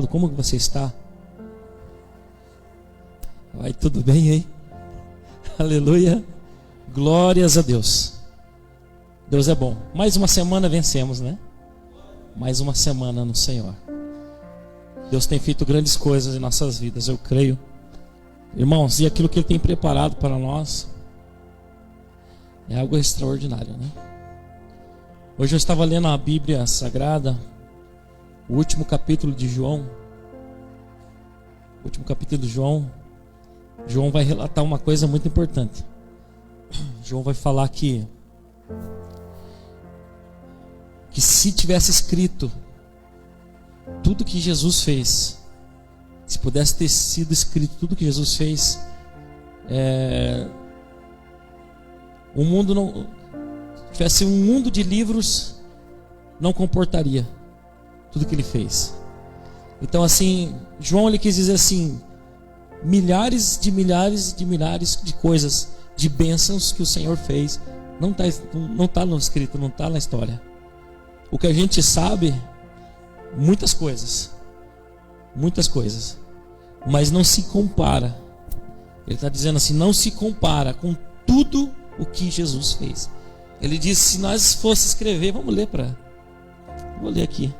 Como que você está? Vai tudo bem aí? Aleluia. Glórias a Deus. Deus é bom. Mais uma semana vencemos, né? Mais uma semana no Senhor. Deus tem feito grandes coisas em nossas vidas, eu creio. Irmãos, e aquilo que Ele tem preparado para nós é algo extraordinário, né? Hoje eu estava lendo a Bíblia Sagrada, o último capítulo de João. O último capítulo de João. João vai relatar uma coisa muito importante. João vai falar que se tivesse escrito tudo que Jesus fez, se pudesse ter sido escrito tudo que Jesus fez, o mundo não tivesse um mundo de livros, não comportaria tudo que ele fez. Então assim, João ele quis dizer assim, milhares de coisas, de bênçãos que o Senhor fez, não está no escrito, não está na história. O que a gente sabe, muitas coisas, mas não se compara. Ele está dizendo assim, não se compara com tudo o que Jesus fez. Ele disse, se nós fosse escrever, vou ler aqui.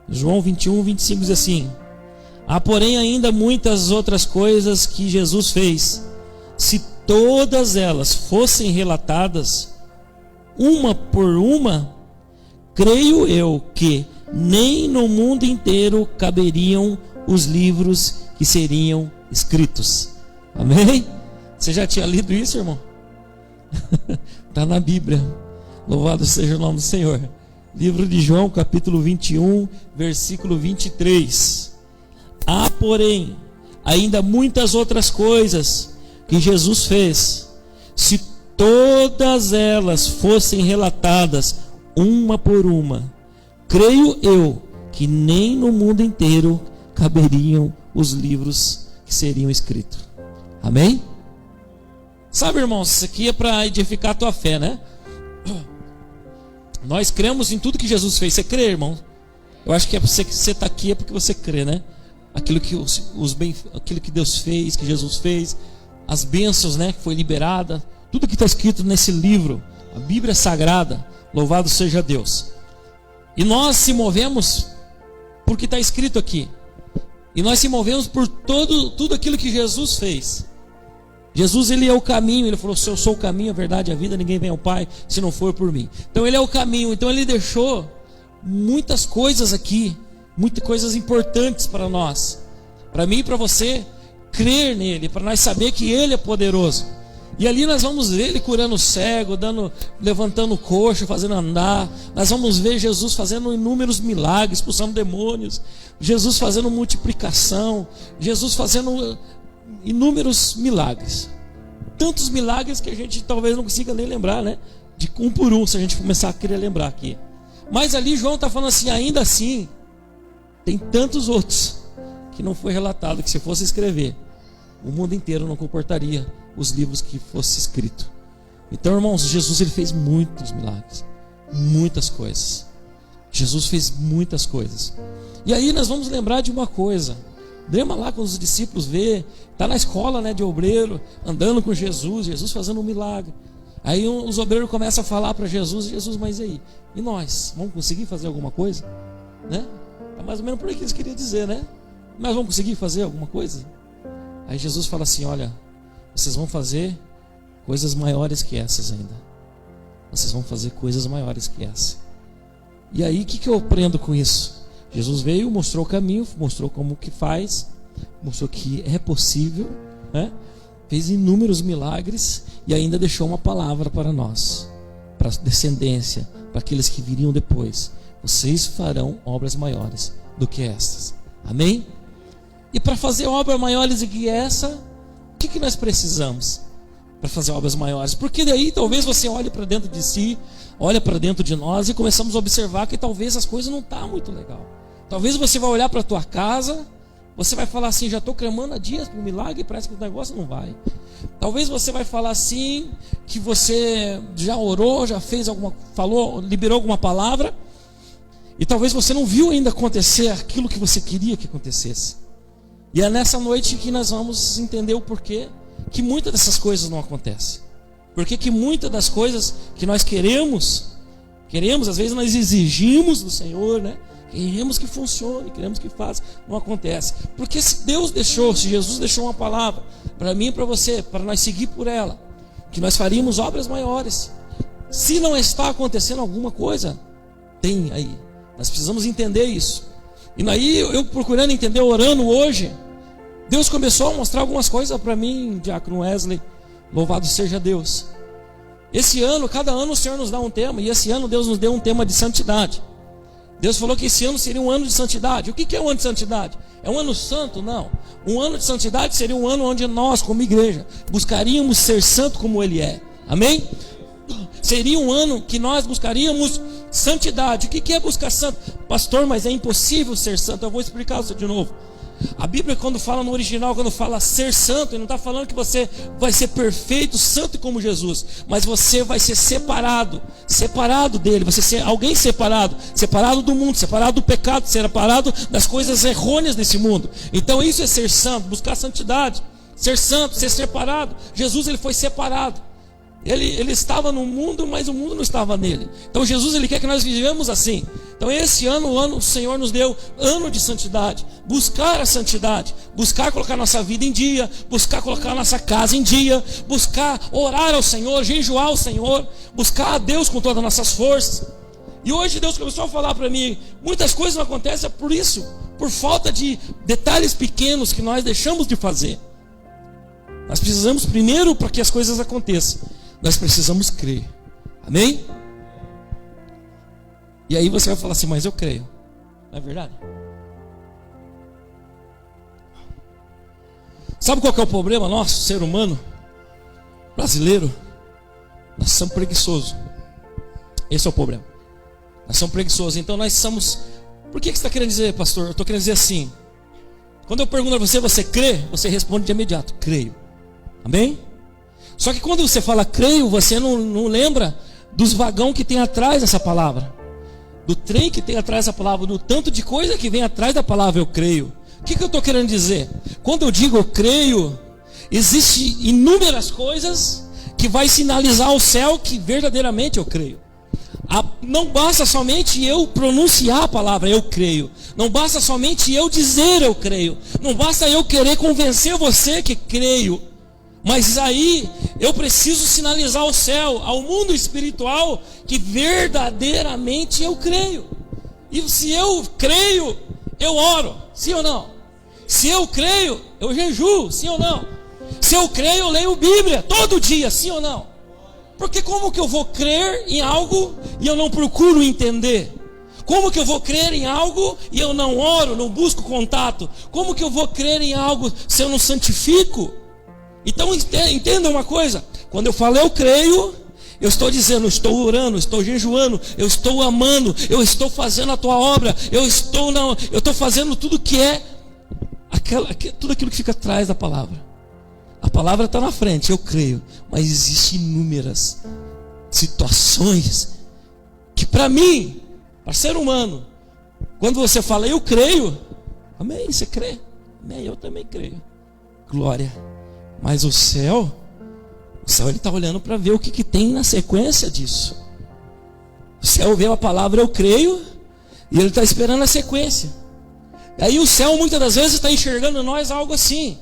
João 21, 25 diz assim: há porém ainda muitas outras coisas que Jesus fez. Se todas elas fossem relatadas, uma por uma, creio eu que nem no mundo inteiro caberiam os livros que seriam escritos. Amém? Você já tinha lido isso, irmão? Está na Bíblia. Louvado seja o nome do Senhor. Livro de João, capítulo 21, versículo 23. Há, porém, ainda muitas outras coisas que Jesus fez. Se todas elas fossem relatadas, uma por uma, creio eu que nem no mundo inteiro caberiam os livros que seriam escritos. Amém? Sabe, irmãos, isso aqui é para edificar a tua fé, né? Nós cremos em tudo que Jesus fez. Você crê, irmão? Eu acho que você está aqui é porque você crê, né? Aquilo que Deus fez, que Jesus fez, as bênçãos, né, que foi liberada, tudo que está escrito nesse livro, a Bíblia Sagrada, louvado seja Deus. E nós se movemos porque está escrito aqui. E nós se movemos por tudo aquilo que Jesus fez. Jesus, ele é o caminho. Ele falou, se eu sou o caminho, a verdade e a vida, ninguém vem ao Pai se não for por mim. Então ele é o caminho. Então ele deixou muitas coisas aqui, muitas coisas importantes para nós, para mim e para você crer nele, para nós saber que ele é poderoso. E ali nós vamos ver ele curando o cego, levantando o coxo, fazendo andar. Nós vamos ver Jesus fazendo inúmeros milagres, expulsando demônios, Jesus fazendo multiplicação, Jesus fazendo inúmeros milagres. Tantos milagres que a gente talvez não consiga nem lembrar, né? De um por um, se a gente começar a querer lembrar aqui. Mas ali João está falando assim, ainda assim, tem tantos outros que não foi relatado, que se fosse escrever, o mundo inteiro não comportaria os livros que fosse escrito. Então, irmãos, Jesus ele fez muitos milagres, muitas coisas. Jesus fez muitas coisas. E aí nós vamos lembrar de uma coisa. Lembra lá quando os discípulos está na escola, né, de obreiro, andando com Jesus fazendo um milagre. Aí os obreiros começam a falar para Jesus, mas e aí? E nós? Vamos conseguir fazer alguma coisa? Né? É mais ou menos por aí que eles queriam dizer, né? Nós vamos conseguir fazer alguma coisa? Aí Jesus fala assim, olha, vocês vão fazer coisas maiores que essas ainda. Vocês vão fazer coisas maiores que essa. E aí, o que eu aprendo com isso? Jesus veio, mostrou o caminho, mostrou como que faz, mostrou que é possível, né? Fez inúmeros milagres e ainda deixou uma palavra para nós, para a descendência, para aqueles que viriam depois. Vocês farão obras maiores do que estas. Amém? E para fazer obras maiores do que essa, o que nós precisamos para fazer obras maiores? Porque daí talvez você olhe para dentro de si, olha para dentro de nós e começamos a observar que talvez as coisas não estão muito legal. Talvez você vai olhar para a tua casa, você vai falar assim, já estou clamando há dias para um milagre e parece que o negócio não vai. Talvez você vai falar assim, que você já orou, já fez liberou alguma palavra, E talvez você não viu ainda acontecer aquilo que você queria que acontecesse. E é nessa noite que nós vamos entender o porquê que muitas dessas coisas não acontecem. Porque que muitas das coisas que nós queremos, às vezes nós exigimos do Senhor, né? Queremos que funcione, queremos que faça, não acontece. Porque se Deus deixou, se Jesus deixou uma palavra para mim e para você, para nós seguir por ela, que nós faríamos obras maiores. Se não está acontecendo alguma coisa, tem aí. Nós precisamos entender isso. E aí eu procurando entender, orando hoje, Deus começou a mostrar algumas coisas para mim, Diácono Wesley. Louvado seja Deus. Esse ano, cada ano o Senhor nos dá um tema. E esse ano Deus nos deu um tema de santidade. Deus falou que esse ano seria um ano de santidade. O que é um ano de santidade? É um ano santo? Não. Um ano de santidade seria um ano onde nós, como igreja, buscaríamos ser santo como Ele é. Amém? Seria um ano que nós buscaríamos santidade. O que é buscar santo? Pastor, mas é impossível ser santo. Eu vou explicar isso de novo. A Bíblia, quando fala no original, quando fala ser santo, ele não está falando que você vai ser perfeito, santo como Jesus, mas você vai ser separado dele, você ser alguém separado do mundo, separado do pecado, separado das coisas errôneas desse mundo. Então isso é ser santo, buscar santidade, ser santo, ser separado. Jesus, ele foi separado. Ele estava no mundo, mas o mundo não estava nele. Então Jesus, ele quer que nós vivamos assim. Então esse ano, o Senhor nos deu ano de santidade. Buscar a santidade, buscar colocar nossa vida em dia, buscar colocar nossa casa em dia, buscar orar ao Senhor, jejuar ao Senhor, buscar a Deus com todas as nossas forças. E hoje Deus começou a falar para mim, muitas coisas não acontecem por isso, por falta de detalhes pequenos que nós deixamos de fazer. Nós precisamos primeiro, para que as coisas aconteçam, nós precisamos crer. Amém? E aí você vai falar assim, mas eu creio. Não é verdade? Sabe qual que é o problema nosso, ser humano, brasileiro? Nós somos preguiçosos. Esse é o problema. Nós somos preguiçosos. Então nós somos... Por que você está querendo dizer, pastor? Eu estou querendo dizer assim. Quando eu pergunto a você, você crê? Você responde de imediato, creio. Amém? Só que quando você fala creio, você não lembra dos vagão que tem atrás dessa palavra, do trem que tem atrás dessa palavra, do tanto de coisa que vem atrás da palavra eu creio. O que eu estou querendo dizer? Quando eu digo eu creio, existem inúmeras coisas que vai sinalizar ao céu que verdadeiramente eu creio. Não basta somente eu pronunciar a palavra eu creio, não basta somente eu dizer eu creio, não basta eu querer convencer você que creio. Mas aí eu preciso sinalizar ao céu, ao mundo espiritual, que verdadeiramente eu creio. E se eu creio, eu oro, sim ou não? Se eu creio, eu jejuo, sim ou não? Se eu creio, eu leio Bíblia todo dia, sim ou não? Porque como que eu vou crer em algo e eu não procuro entender? Como que eu vou crer em algo e eu não oro, não busco contato? Como que eu vou crer em algo se eu não santifico? Então entenda uma coisa, quando eu falo eu creio, eu estou dizendo, eu estou orando, eu estou jejuando, eu estou amando, eu estou fazendo a tua obra, eu estou fazendo tudo que é, tudo aquilo que fica atrás da palavra. A palavra está na frente, eu creio, mas existem inúmeras situações que para mim, para ser humano, quando você fala eu creio, amém, você crê, amém, eu também creio, glória. Mas o céu ele está olhando para ver o que tem na sequência disso. O céu vê a palavra eu creio e ele está esperando a sequência. E aí o céu muitas das vezes está enxergando em nós algo assim.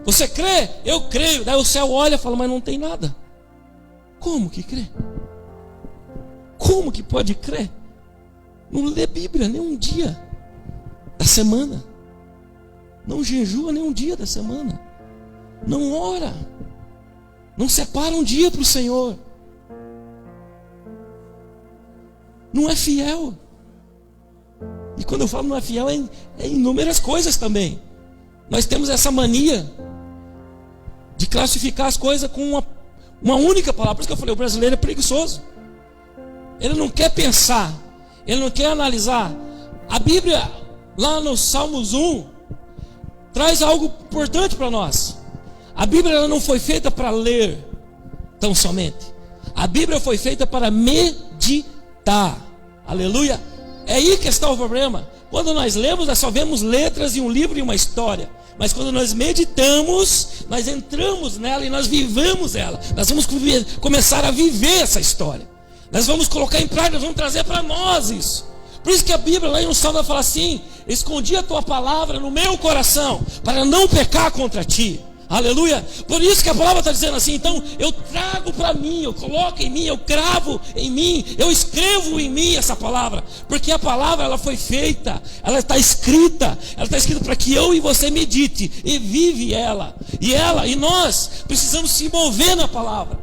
Você crê? Eu creio. Daí o céu olha e fala, mas não tem nada. Como que crê? Como que pode crer? Não lê Bíblia nem um dia da semana. Não jejua nem um dia da semana. Não ora, não separa um dia para o Senhor, não é fiel. E quando eu falo não é fiel, é inúmeras coisas também. Nós temos essa mania de classificar as coisas com uma única palavra. Por isso que eu falei, o brasileiro é preguiçoso. Ele não quer pensar, ele não quer analisar. A Bíblia, lá no Salmos 1, traz algo importante para nós. A Bíblia ela não foi feita para ler tão somente. A Bíblia foi feita para meditar. Aleluia. É aí que está o problema. Quando nós lemos, nós só vemos letras e um livro e uma história. Mas quando nós meditamos, nós entramos nela e nós vivemos ela. Nós vamos começar a viver essa história. Nós vamos colocar em prática, nós vamos trazer para nós isso. Por isso que a Bíblia lá em um salmo fala assim: escondi a tua palavra no meu coração, para não pecar contra ti. Aleluia. Por isso que a palavra está dizendo assim: então eu trago para mim, eu coloco em mim, eu cravo em mim, eu escrevo em mim essa palavra. Porque a palavra, ela foi feita, ela está escrita para que eu e você medite e vive ela. E nós precisamos se mover na palavra.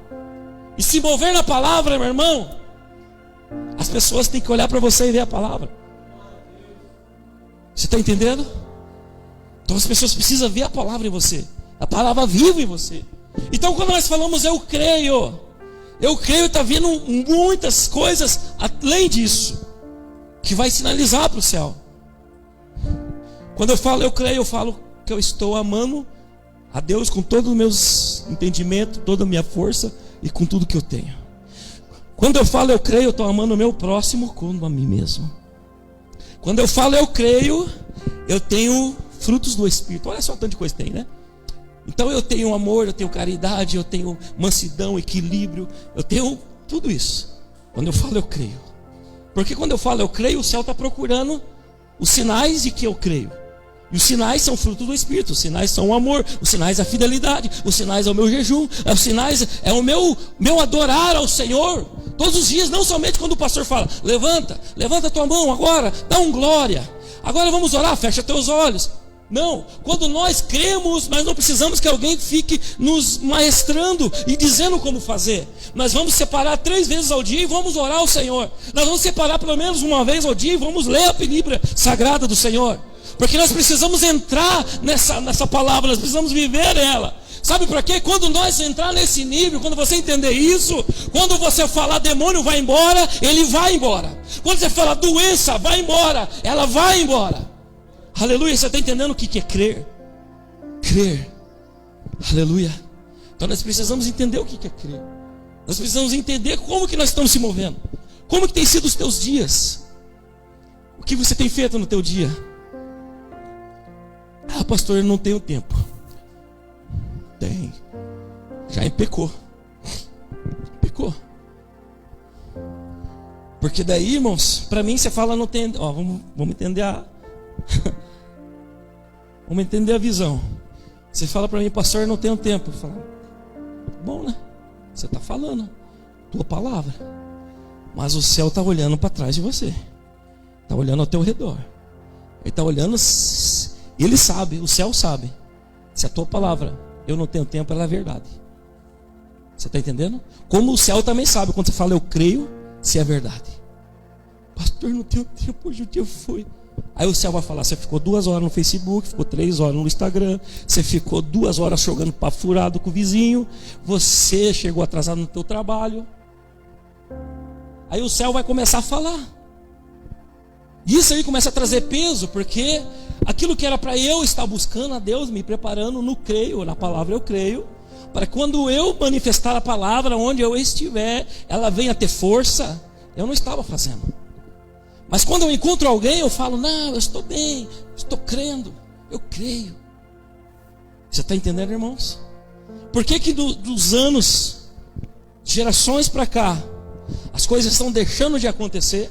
E se mover na palavra, meu irmão, as pessoas têm que olhar para você e ver a palavra. Você está entendendo? Então as pessoas precisam ver a palavra em você. A palavra viva em você. Então quando nós falamos eu creio, está vindo muitas coisas além disso, que vai sinalizar para o céu. Quando eu falo eu creio, eu falo que eu estou amando a Deus com todos os meus entendimentos, toda a minha força e com tudo que eu tenho. Quando eu falo eu creio, eu estou amando o meu próximo como a mim mesmo. Quando eu falo eu creio, eu tenho frutos do Espírito. Olha só o tanto de coisa que tem, né? Então eu tenho amor, eu tenho caridade, eu tenho mansidão, equilíbrio, eu tenho tudo isso. Quando eu falo eu creio. Porque quando eu falo eu creio, o céu está procurando os sinais de que eu creio. E os sinais são fruto do Espírito. Os sinais são o amor, os sinais é a fidelidade, os sinais é o meu jejum, os sinais é o meu adorar ao Senhor. Todos os dias, não somente quando o pastor fala: levanta a tua mão agora, dá um glória. Agora vamos orar, fecha teus olhos. Não, quando nós cremos, nós não precisamos que alguém fique nos maestrando e dizendo como fazer. Nós vamos separar 3 vezes ao dia e vamos orar ao Senhor. Nós vamos separar pelo menos uma vez ao dia e vamos ler a Bíblia sagrada do Senhor. Porque nós precisamos entrar nessa palavra, nós precisamos viver ela. Sabe para quê? Quando nós entrar nesse nível, quando você entender isso, quando você falar demônio vai embora, ele vai embora. Quando você falar doença vai embora, ela vai embora. Aleluia, você está entendendo o que é crer? Crer. Aleluia. Então nós precisamos entender o que é crer. Nós precisamos entender como que nós estamos se movendo. Como que tem sido os teus dias? O que você tem feito no teu dia? Ah, pastor, eu não tenho tempo. Tem. Já pecou. Pecou. Porque daí, irmãos, para mim você fala não tem. Ó, vamos entender vamos entender a visão. Você fala para mim, pastor, eu não tenho tempo. Eu falo, bom, né? Você está falando tua palavra. Mas o céu está olhando para trás de você. Está olhando ao teu redor. Ele está olhando. Ele sabe, o céu sabe. Se a tua palavra, eu não tenho tempo, ela é verdade. Você está entendendo? Como o céu também sabe, quando você fala eu creio, se é verdade. Pastor, não tenho tempo, hoje o dia foi. Aí o céu vai falar: você ficou 2 horas no Facebook, ficou 3 horas no Instagram, você ficou 2 horas jogando papo furado com o vizinho, você chegou atrasado no teu trabalho. Aí o céu vai começar a falar. Isso aí começa a trazer peso, porque aquilo que era para eu estar buscando a Deus, me preparando no creio, na palavra eu creio, para quando eu manifestar a palavra onde eu estiver, ela venha ter força, eu não estava fazendo. Mas quando eu encontro alguém, eu falo: não, eu estou bem, estou crendo, eu creio. Você está entendendo, irmãos? Por que dos anos, gerações para cá, as coisas estão deixando de acontecer?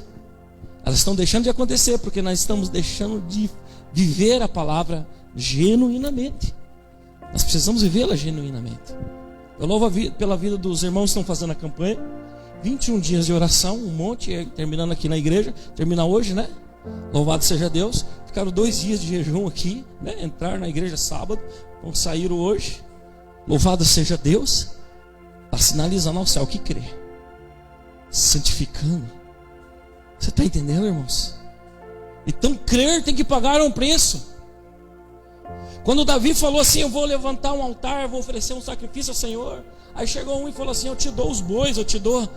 Elas estão deixando de acontecer porque nós estamos deixando de viver a palavra genuinamente. Nós precisamos vivê-la genuinamente. Eu louvo pela vida dos irmãos que estão fazendo a campanha. 21 dias de oração, um monte, terminando aqui na igreja. Termina hoje, né? Louvado seja Deus. Ficaram 2 dias de jejum aqui, né? Entraram na igreja sábado, então saíram hoje. Louvado seja Deus. Está sinalizando ao céu que crê, santificando. Você está entendendo, irmãos? Então crer tem que pagar um preço. Quando Davi falou assim: eu vou levantar um altar, vou oferecer um sacrifício ao Senhor. Aí chegou um e falou assim: eu te dou os bois, eu te dou.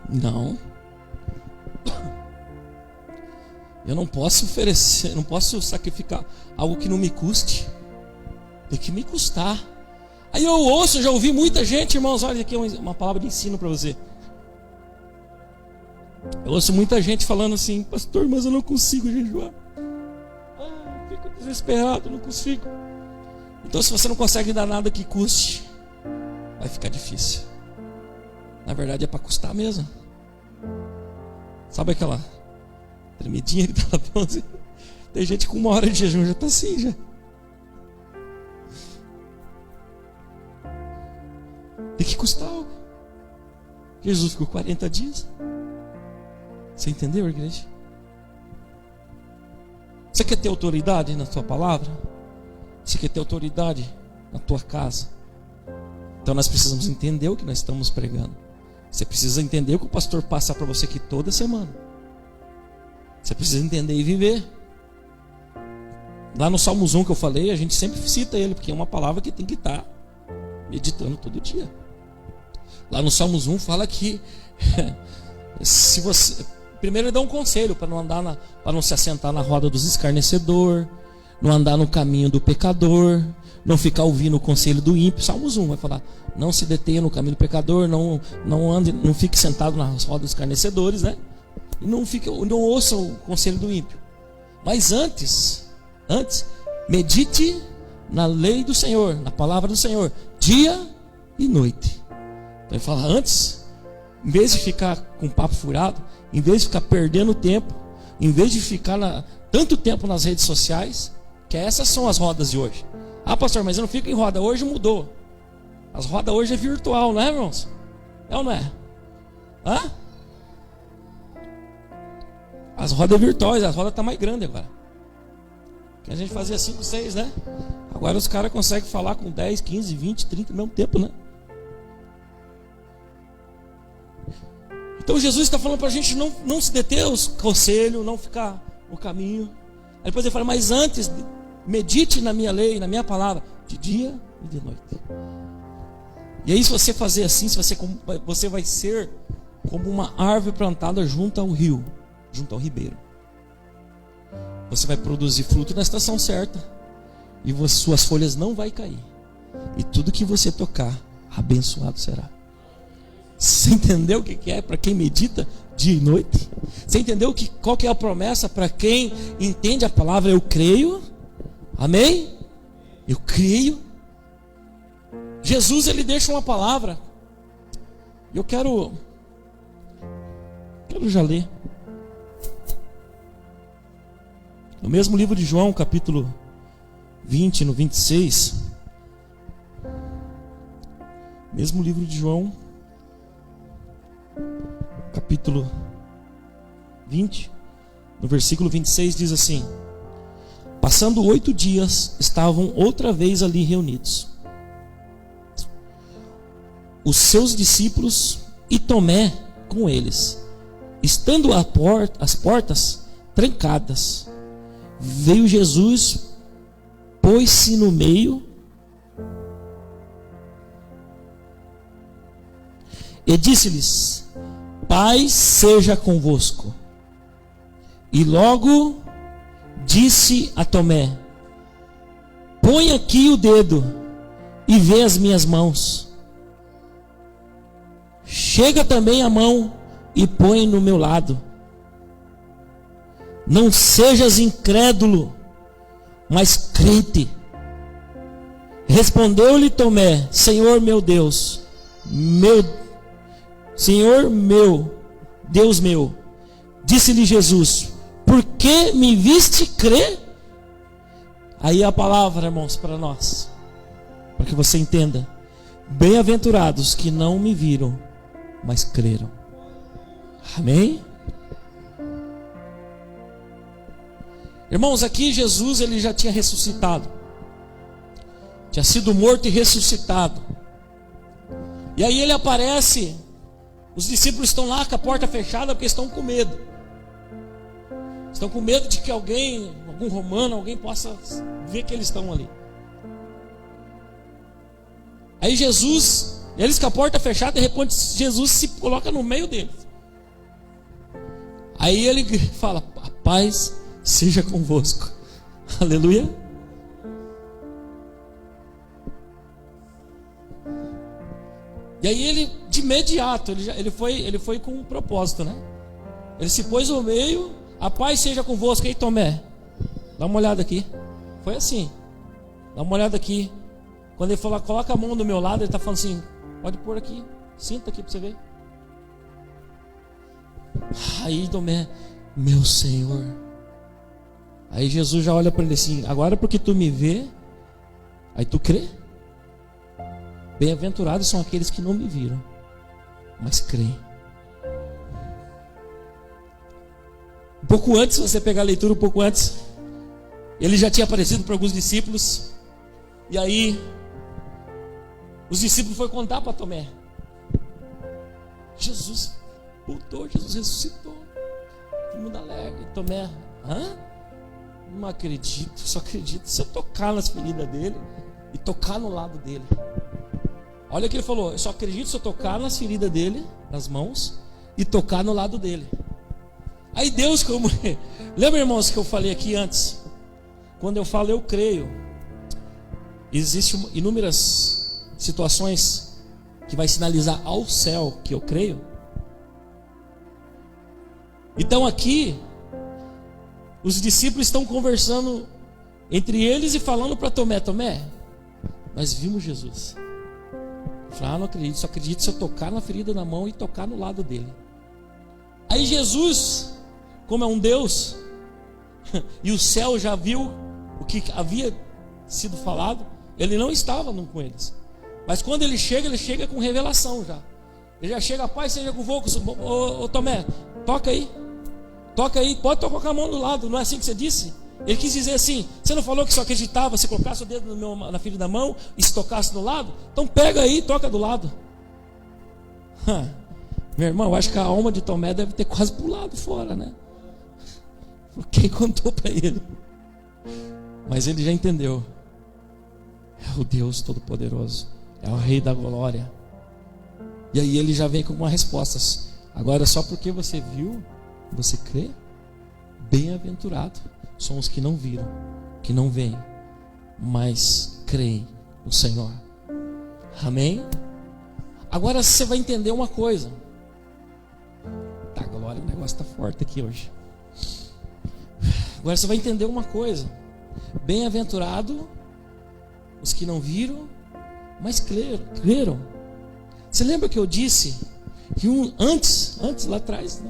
Não. Eu não posso oferecer, não posso sacrificar algo que não me custe. Tem que me custar. Aí eu ouço, já ouvi muita gente, irmãos, olha aqui uma palavra de ensino para você. Eu ouço muita gente falando assim: pastor, mas eu não consigo jejuar. Fico desesperado, não consigo. Então, se você não consegue dar nada que custe, vai ficar difícil. Na verdade, é para custar mesmo. Sabe aquela tremidinha que tá na pose? Tem gente com 1 hora de jejum já tá assim já. Tem que custar algo. Jesus ficou 40 dias. Você entendeu, igreja? Você quer ter autoridade na sua palavra? Você quer ter autoridade na tua casa? Então nós precisamos entender o que nós estamos pregando. Você precisa entender o que o pastor passa para você aqui toda semana. Você precisa entender e viver. Lá no Salmos 1 que eu falei, a gente sempre cita ele, porque é uma palavra que tem que estar meditando todo dia. Lá no Salmos 1 fala que se você... Primeiro ele dá um conselho para não se assentar na roda dos escarnecedores, não andar no caminho do pecador, não ficar ouvindo o conselho do ímpio. Salmos 1 vai falar: não se detenha no caminho do pecador, não fique sentado nas rodas dos escarnecedores, né? E não ouça o conselho do ímpio. Mas antes, medite na lei do Senhor, na palavra do Senhor, dia e noite. Então ele fala: antes, em vez de ficar com papo furado, em vez de ficar perdendo tempo, em vez de ficar tanto tempo nas redes sociais, que essas são as rodas de hoje. Ah, pastor, mas eu não fico em roda. Hoje mudou. As rodas hoje é virtual, não é, irmãos? É ou não é? Hã? As rodas virtuais, as rodas estão mais grandes agora. Que a gente fazia 5, 6, né? Agora os caras conseguem falar com 10, 15, 20, 30 ao mesmo tempo, né? Então Jesus está falando para a gente não se deter aos conselhos, não ficar no caminho. Aí depois ele fala: mas antes, medite na minha lei, na minha palavra, de dia e de noite. E aí, se você fazer assim, você vai ser como uma árvore plantada junto ao rio, junto ao ribeiro. Você vai produzir fruto na estação certa, e suas folhas não vai cair, e tudo que você tocar, abençoado será. Você entendeu o que é para quem medita dia e noite? Você entendeu qual que é a promessa para quem entende a palavra? Eu creio. Amém? Eu creio. Jesus, ele deixa uma palavra. Eu quero já ler. No mesmo livro de João, capítulo 20, no 26. Mesmo livro de João, capítulo 20, no versículo 26, diz assim: passando 8 dias, estavam outra vez ali reunidos os seus discípulos e Tomé com eles. Estando as portas trancadas, veio Jesus, pôs-se no meio e disse-lhes: paz seja convosco. E logo disse a Tomé: põe aqui o dedo e vê as minhas mãos. Chega também a mão e põe no meu lado. Não sejas incrédulo, mas crente. Respondeu-lhe Tomé: Senhor meu Deus, Senhor meu, Deus meu. Disse-lhe Jesus: por que me viste crer? Aí a palavra, irmãos, para nós, para que você entenda: bem-aventurados que não me viram, mas creram. Amém? Irmãos, aqui Jesus, ele já tinha ressuscitado, tinha sido morto e ressuscitado. E aí ele aparece. Os discípulos estão lá com a porta fechada porque estão com medo. Estão com medo de que alguém, algum romano, alguém possa ver que eles estão ali. Aí Jesus, eles com a porta fechada, de repente Jesus se coloca no meio deles. Aí ele fala: a paz seja convosco. Aleluia. E aí ele, de imediato, ele foi com um propósito, né? Ele se pôs no meio. A paz seja convosco. Aí, Tomé, dá uma olhada aqui. Foi assim. Dá uma olhada aqui. Quando ele falou, coloca a mão do meu lado, ele está falando assim, pode pôr aqui, sinta aqui para você ver. Aí Tomé, meu Senhor. Aí Jesus já olha para ele assim, agora porque tu me vê, aí tu crê? Bem-aventurados são aqueles que não me viram, mas creem. Um pouco antes, se você pegar a leitura um pouco antes, ele já tinha aparecido para alguns discípulos. E aí os discípulos foram contar para Tomé. Jesus voltou, Jesus ressuscitou. Todo mundo alegre. Tomé, hã? Não acredito, só acredito se eu tocar nas feridas dele e tocar no lado dele. Olha o que ele falou, eu só acredito se eu tocar nas feridas dele, nas mãos, e tocar no lado dele. Aí Deus, como... Lembra, irmãos, que eu falei aqui antes? Quando eu falo eu creio, existem inúmeras situações que vai sinalizar ao céu que eu creio. Então aqui os discípulos estão conversando entre eles e falando para Tomé, Tomé, nós vimos Jesus. Eu falei, não acredito, só acredito se eu tocar na ferida na mão e tocar no lado dele. Aí Jesus, como é um Deus, e o céu já viu o que havia sido falado, ele não estava com eles. Mas quando ele chega com revelação já. Ele já chega, pai, seja convosco. Ô Tomé, toca aí, pode tocar com a mão do lado, não é assim que você disse? Ele quis dizer assim, você não falou que só acreditava se colocasse o dedo na ferida da mão e se tocasse do lado? Então pega aí e toca do lado. Meu irmão, eu acho que a alma de Tomé deve ter quase pulado fora, né? Quem contou para ele? Mas ele já entendeu. É o Deus Todo-Poderoso, é o Rei da Glória. E aí ele já vem com uma resposta. Agora, só porque você viu, você crê? Bem-aventurado são os que não viram, que não veem, mas creem no Senhor. Amém? Agora você vai entender uma coisa. Tá, glória, o negócio está forte aqui hoje. Agora você vai entender uma coisa. Bem-aventurado os que não viram, mas creram. Você lembra que eu disse que antes lá atrás,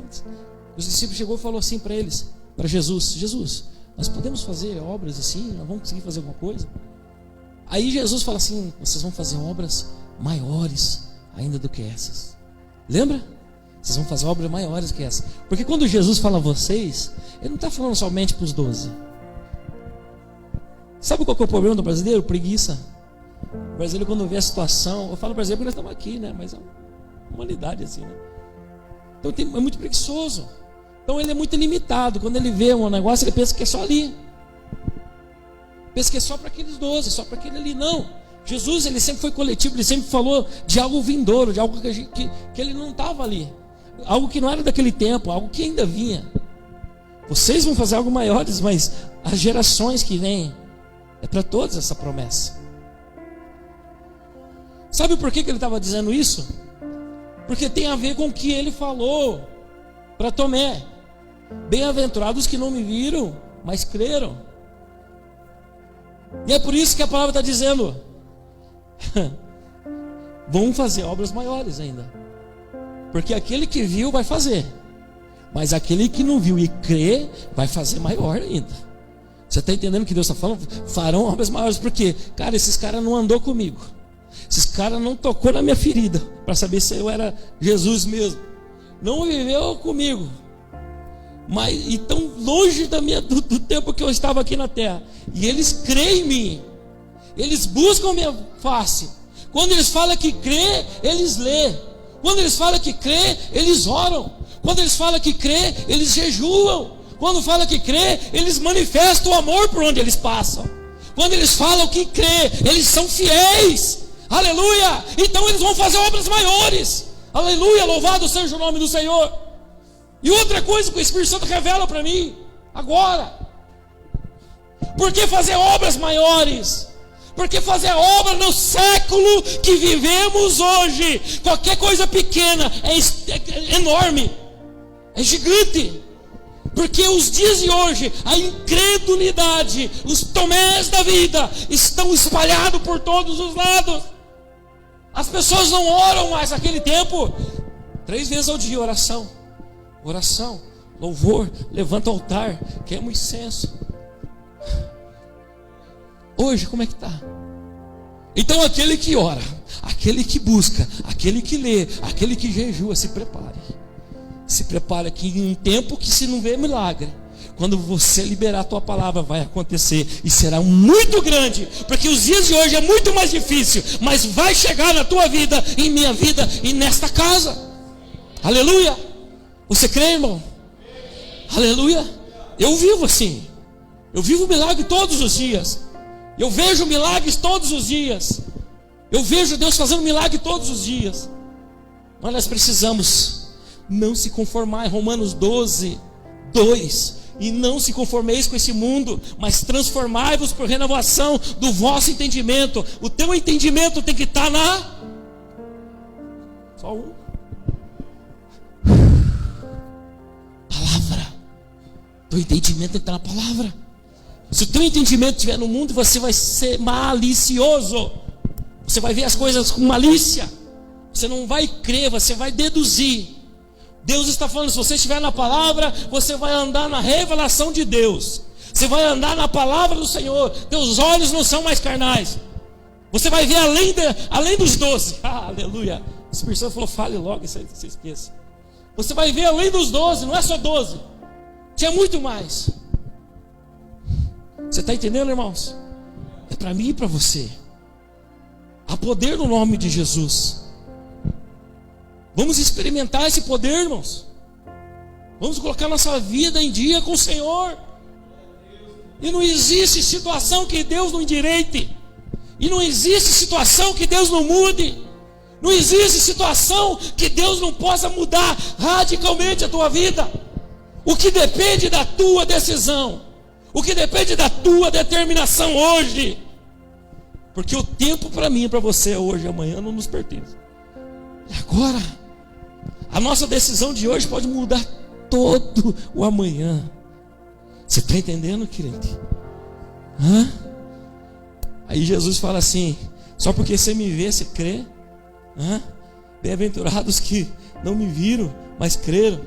os discípulos chegou e falou assim para eles, para Jesus, nós podemos fazer obras assim, nós vamos conseguir fazer alguma coisa? Aí Jesus fala assim, vocês vão fazer obras maiores ainda do que essas. Lembra? Vocês vão fazer obras maiores que essas. Porque quando Jesus fala vocês, ele não está falando somente para os 12. Sabe qual que é o problema do brasileiro? Preguiça. O brasileiro, quando vê a situação, eu falo brasileiro porque nós estamos aqui, né? Mas é uma humanidade assim, né? Então é muito preguiçoso. Então ele é muito limitado. Quando ele vê um negócio, ele pensa que é só ali. Pensa que é só para aqueles 12, só para aquele ali. Não. Jesus, ele sempre foi coletivo, ele sempre falou de algo vindouro, de algo que ele não estava ali. Algo que não era daquele tempo, algo que ainda vinha. Vocês vão fazer algo maiores, mas as gerações que vêm, é para todos essa promessa. Sabe por que ele estava dizendo isso? Porque tem a ver com o que ele falou para Tomé. Bem-aventurados que não me viram, mas creram. E é por isso que a palavra está dizendo, vão fazer obras maiores ainda. Porque aquele que viu vai fazer, mas aquele que não viu e crê vai fazer maior ainda. Você está entendendo o que Deus está falando? Farão obras maiores, porque, cara, esses caras não andou comigo. Esses caras não tocou na minha ferida para saber se eu era Jesus mesmo. Não viveu comigo. Mas e tão longe do tempo que eu estava aqui na terra. E eles creem em mim. Eles buscam minha face. Quando eles falam que crê, eles lê. Quando eles falam que crê, eles oram. Quando eles falam que crê, eles jejuam. Quando falam que crê, eles manifestam o amor por onde eles passam. Quando eles falam que crê, eles são fiéis. Aleluia! Então eles vão fazer obras maiores. Aleluia! Louvado seja o nome do Senhor. E outra coisa que o Espírito Santo revela para mim agora. Por que fazer obras maiores? Porque fazer obra no século que vivemos hoje, qualquer coisa pequena é enorme. É gigante. Porque os dias de hoje, a incredulidade, os tomés da vida estão espalhados por todos os lados. As pessoas não oram mais naquele tempo. 3 vezes ao dia, oração, louvor, levanta o altar, queima o incenso. Hoje, como é que está? Então aquele que ora, aquele que busca, aquele que lê, aquele que jejua, se prepare. Se prepara que em um tempo que se não vê milagre, quando você liberar a tua palavra, vai acontecer e será muito grande, porque os dias de hoje é muito mais difícil, mas vai chegar na tua vida, em minha vida e nesta casa. Aleluia. Você crê, irmão? Aleluia. Eu vivo assim. Eu vivo milagre todos os dias. Eu vejo milagres todos os dias. Eu vejo Deus fazendo milagre todos os dias. Mas nós precisamos não se conformar. Romanos 12, 2. E não se conformeis com esse mundo, mas transformai-vos por renovação do vosso entendimento. O teu entendimento tem que estar na... Só um. Palavra. Teu entendimento tem que estar na palavra. Se o teu entendimento estiver no mundo, você vai ser malicioso. Você vai ver as coisas com malícia. Você não vai crer, você vai deduzir. Deus está falando, se você estiver na palavra, você vai andar na revelação de Deus. Você vai andar na palavra do Senhor. Teus olhos não são mais carnais. Você vai ver além dos 12. Aleluia. O Espírito Santo falou, fale logo, isso aí você esqueça. Você vai ver além dos 12, não é só 12. Tinha muito mais. Você está entendendo, irmãos? É para mim e para você. Há poder no nome de Jesus. Vamos experimentar esse poder, irmãos. Vamos colocar nossa vida em dia com o Senhor. E não existe situação que Deus não endireite. E não existe situação que Deus não mude. Não existe situação que Deus não possa mudar radicalmente a tua vida. O que depende da tua decisão. O que depende da tua determinação hoje. Porque o tempo para mim e para você hoje e amanhã não nos pertence. E agora, a nossa decisão de hoje pode mudar todo o amanhã. Você está entendendo, querido? Aí Jesus fala assim, só porque você me vê, você crê? Bem-aventurados que não me viram, mas creram.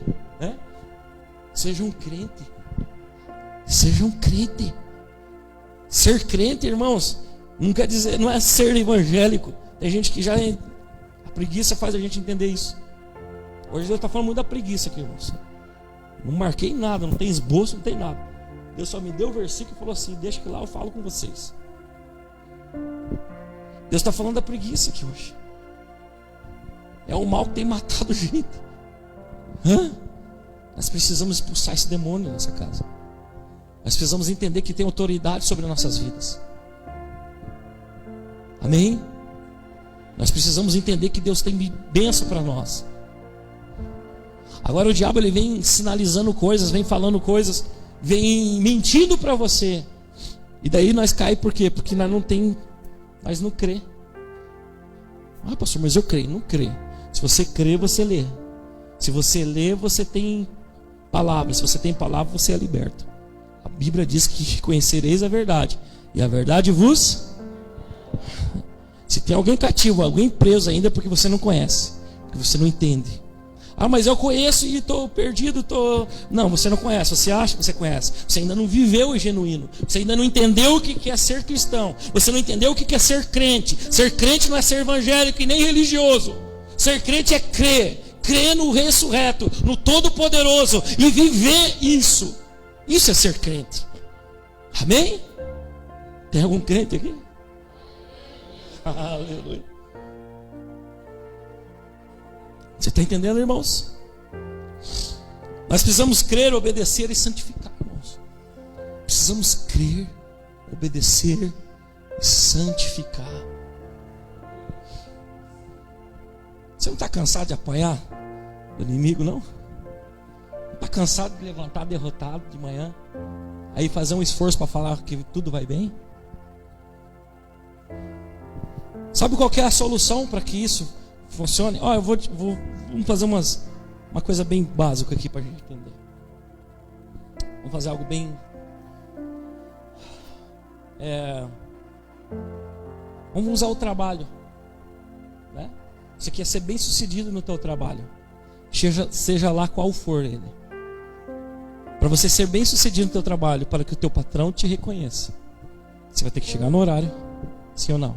Sejam crente. Sejam crente. Ser crente, irmãos, não quer dizer, não é ser evangélico. Tem gente que já a preguiça faz a gente entender isso. Hoje Deus está falando muito da preguiça aqui, irmãos. Não marquei nada, não tem esboço, não tem nada. Deus só me deu o versículo e falou assim, deixa que lá eu falo com vocês. Deus está falando da preguiça aqui hoje. É o mal que tem matado gente. Nós precisamos expulsar esse demônio nessa casa. Nós precisamos entender que tem autoridade sobre nossas vidas. Amém? Nós precisamos entender que Deus tem bênção para nós. Agora o diabo ele vem sinalizando coisas, vem falando coisas, vem mentindo para você. E daí nós caímos por quê? Porque nós não crê. Pastor, mas eu creio. Não crê. Se você crê, você lê. Se você lê, você tem palavra. Se você tem palavra, você é liberto. A Bíblia diz que conhecereis a verdade, e a verdade vos... Se tem alguém cativo, alguém preso ainda, é porque você não conhece, porque você não entende. Mas eu conheço e estou perdido, Não, você não conhece, você acha que você conhece. Você ainda não viveu o genuíno. Você ainda não entendeu o que é ser cristão. Você não entendeu o que é ser crente. Ser crente não é ser evangélico e nem religioso. Ser crente é crer no ressurreto, no Todo-Poderoso, e viver isso. Isso é ser crente. Amém? Tem algum crente aqui? Aleluia. Você está entendendo, irmãos? Nós precisamos crer, obedecer e santificar, irmãos. Precisamos crer, obedecer e santificar. Você não está cansado de apanhar do inimigo, não? Não está cansado de levantar derrotado de manhã? Aí fazer um esforço para falar que tudo vai bem? Sabe qual que é a solução para que isso funcione? Vamos fazer uma coisa bem básica aqui para a gente entender. Vamos fazer algo bem... Vamos usar o trabalho, né? Você quer ser bem sucedido no teu trabalho, seja lá qual for ele. Para você ser bem sucedido no teu trabalho, para que o teu patrão te reconheça, você vai ter que chegar no horário, sim ou não?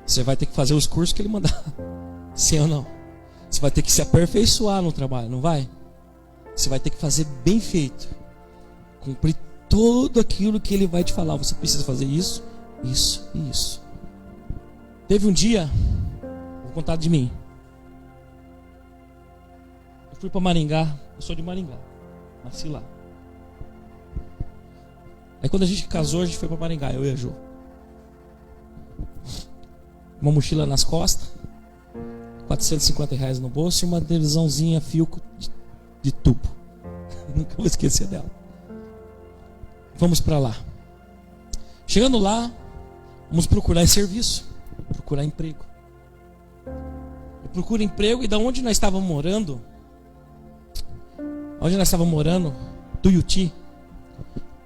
Você vai ter que fazer os cursos que ele mandar, sim ou não? Você vai ter que se aperfeiçoar no trabalho, não vai? Você vai ter que fazer bem feito, cumprir tudo aquilo que ele vai te falar. Você precisa fazer isso, isso e isso. Teve um dia, vou contar de mim. Eu fui para Maringá, eu sou de Maringá, nasci lá. Aí quando a gente casou, a gente foi para Maringá, eu e a Jo. Uma mochila nas costas, R$450 no bolso e uma televisãozinha Philco de tubo. Nunca vou esquecer dela. Vamos para lá. Chegando lá, vamos procurar serviço, procurar emprego. Eu procuro emprego, e da onde nós estávamos morando, Tuiuti,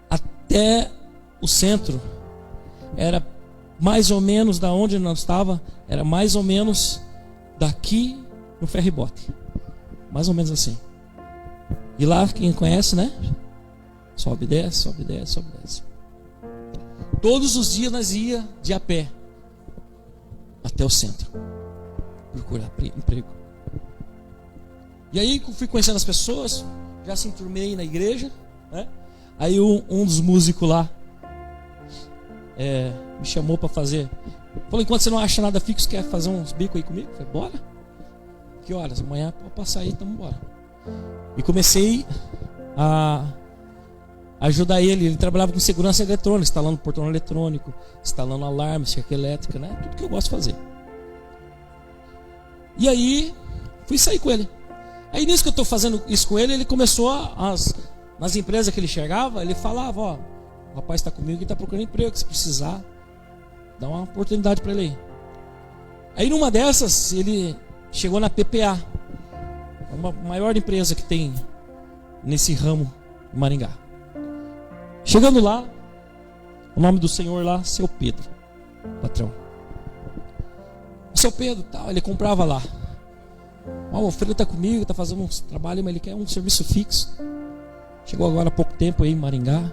até o centro, era mais ou menos da onde nós estávamos, era mais ou menos daqui no ferryboat, mais ou menos assim. E lá, quem conhece, né? Sobe, desce, sobe, desce, sobe, desce. Todos os dias nós ia de a pé até o centro procurar emprego. E aí fui conhecendo as pessoas, já se enturmei na igreja, né? Aí um dos músicos lá me chamou para fazer. Falou: enquanto você não acha nada fixo, quer fazer uns bicos aí comigo? Eu falei: bora. Que horas? Amanhã pode passar aí, então bora. E comecei a ajudar ele. Ele trabalhava com segurança eletrônica, instalando portão eletrônico, instalando alarme, cerca elétrica, né? Tudo que eu gosto de fazer. E aí fui sair com ele. Aí nisso que eu estou fazendo isso com ele, ele começou nas empresas que ele chegava, ele falava: ó, o rapaz está comigo e está procurando emprego, se precisar, dá uma oportunidade para ele aí. Aí numa dessas, ele chegou na PPA, uma maior empresa que tem nesse ramo em Maringá. Chegando lá, o nome do senhor lá, seu Pedro, patrão. O seu Pedro, tal, ele comprava lá. O Alfredo está comigo, está fazendo uns trabalhos, mas ele quer um serviço fixo. Chegou agora há pouco tempo aí em Maringá.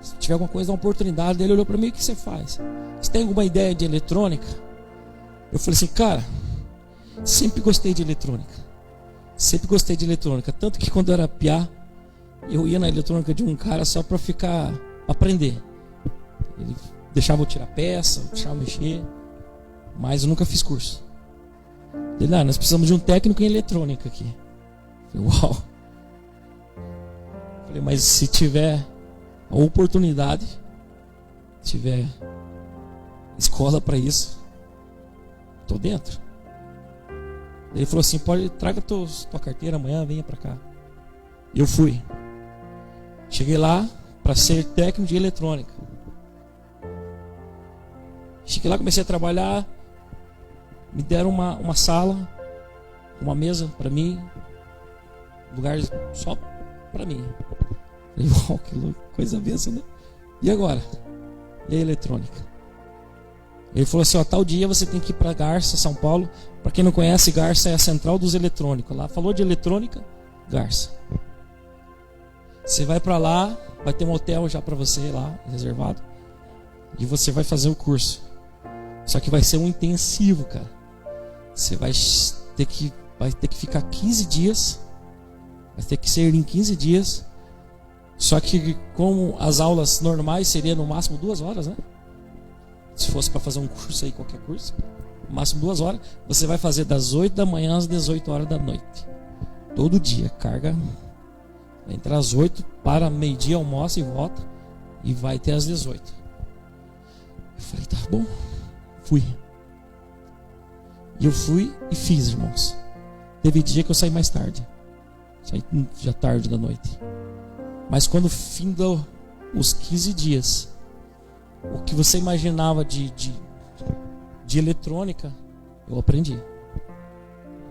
Se tiver alguma coisa, dá uma oportunidade. Ele olhou para mim: o que você faz? Você tem alguma ideia de eletrônica? Eu falei assim: cara, sempre gostei de eletrônica. Sempre gostei de eletrônica. Tanto que quando eu era piá, eu ia na eletrônica de um cara só para ficar, aprender. Ele deixava eu tirar peça, deixava eu mexer, mas eu nunca fiz curso. Ele: nós precisamos de um técnico em eletrônica aqui. Eu falei: uau. Eu falei: mas se tiver a oportunidade, se tiver escola para isso, estou dentro. Ele falou assim: traga tua carteira amanhã, venha para cá. Eu fui. Cheguei lá para ser técnico de eletrônica. Cheguei lá, comecei a trabalhar. Me deram uma sala, uma mesa para mim, lugar só para mim. Falei: uau, que louco, coisa benção, né? E agora? E a eletrônica? Ele falou assim: ó, tal dia você tem que ir para Garça, São Paulo. Para quem não conhece, Garça é a central dos eletrônicos. Lá falou de eletrônica, Garça. Você vai para lá, vai ter um hotel já para você lá, reservado. E você vai fazer o curso. Só que vai ser um intensivo, cara. Você vai ter que ficar 15 dias. Vai ter que ser em 15 dias. Só que como as aulas normais seria no máximo 2 horas, né? Se fosse para fazer um curso aí, qualquer curso, no máximo 2 horas. Você vai fazer das 8 da manhã às 18 horas da noite. Todo dia, carga. Vai entrar às 8, para meio-dia, almoça e volta. E vai até às 18. Eu falei: tá bom. Fui. E eu fui e fiz, irmãos. Teve dia que eu saí mais tarde. Saí já tarde da noite. Mas quando findou os 15 dias, o que você imaginava de eletrônica, eu aprendi.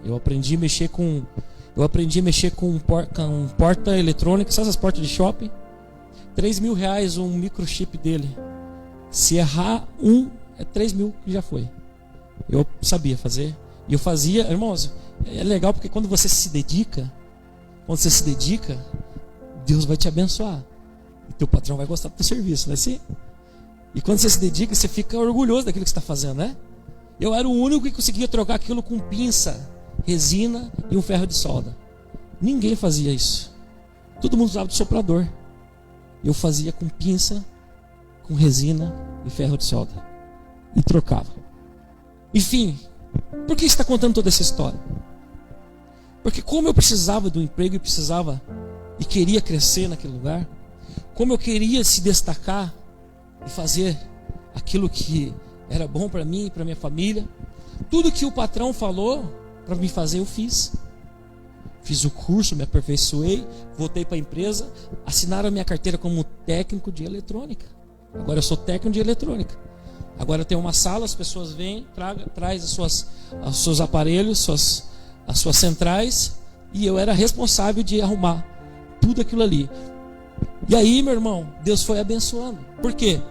Eu aprendi a mexer com porta eletrônica, sabe essas portas de shopping? R$3.000 um microchip dele. Se errar é 3.000 que já foi. Eu sabia fazer. E eu fazia, irmãos, é legal porque quando você se dedica, Deus vai te abençoar. E teu patrão vai gostar do teu serviço, não é assim? E quando você se dedica, você fica orgulhoso daquilo que você está fazendo, né? Eu era o único que conseguia trocar aquilo com pinça, resina e um ferro de solda. Ninguém fazia isso. Todo mundo usava de soprador. Eu fazia com pinça, com resina e ferro de solda. E trocava. Enfim, por que está contando toda essa história? Porque como eu precisava do emprego e queria crescer naquele lugar, como eu queria se destacar e fazer aquilo que era bom para mim e para minha família, tudo que o patrão falou para me fazer eu fiz. Fiz o curso, me aperfeiçoei, voltei para a empresa, assinaram a minha carteira como técnico de eletrônica. Agora eu sou técnico de eletrônica. Agora eu tenho uma sala, as pessoas vêm, traz os seus aparelhos, as suas centrais, e eu era responsável de arrumar tudo aquilo ali. E aí, meu irmão, Deus foi abençoando. Por quê?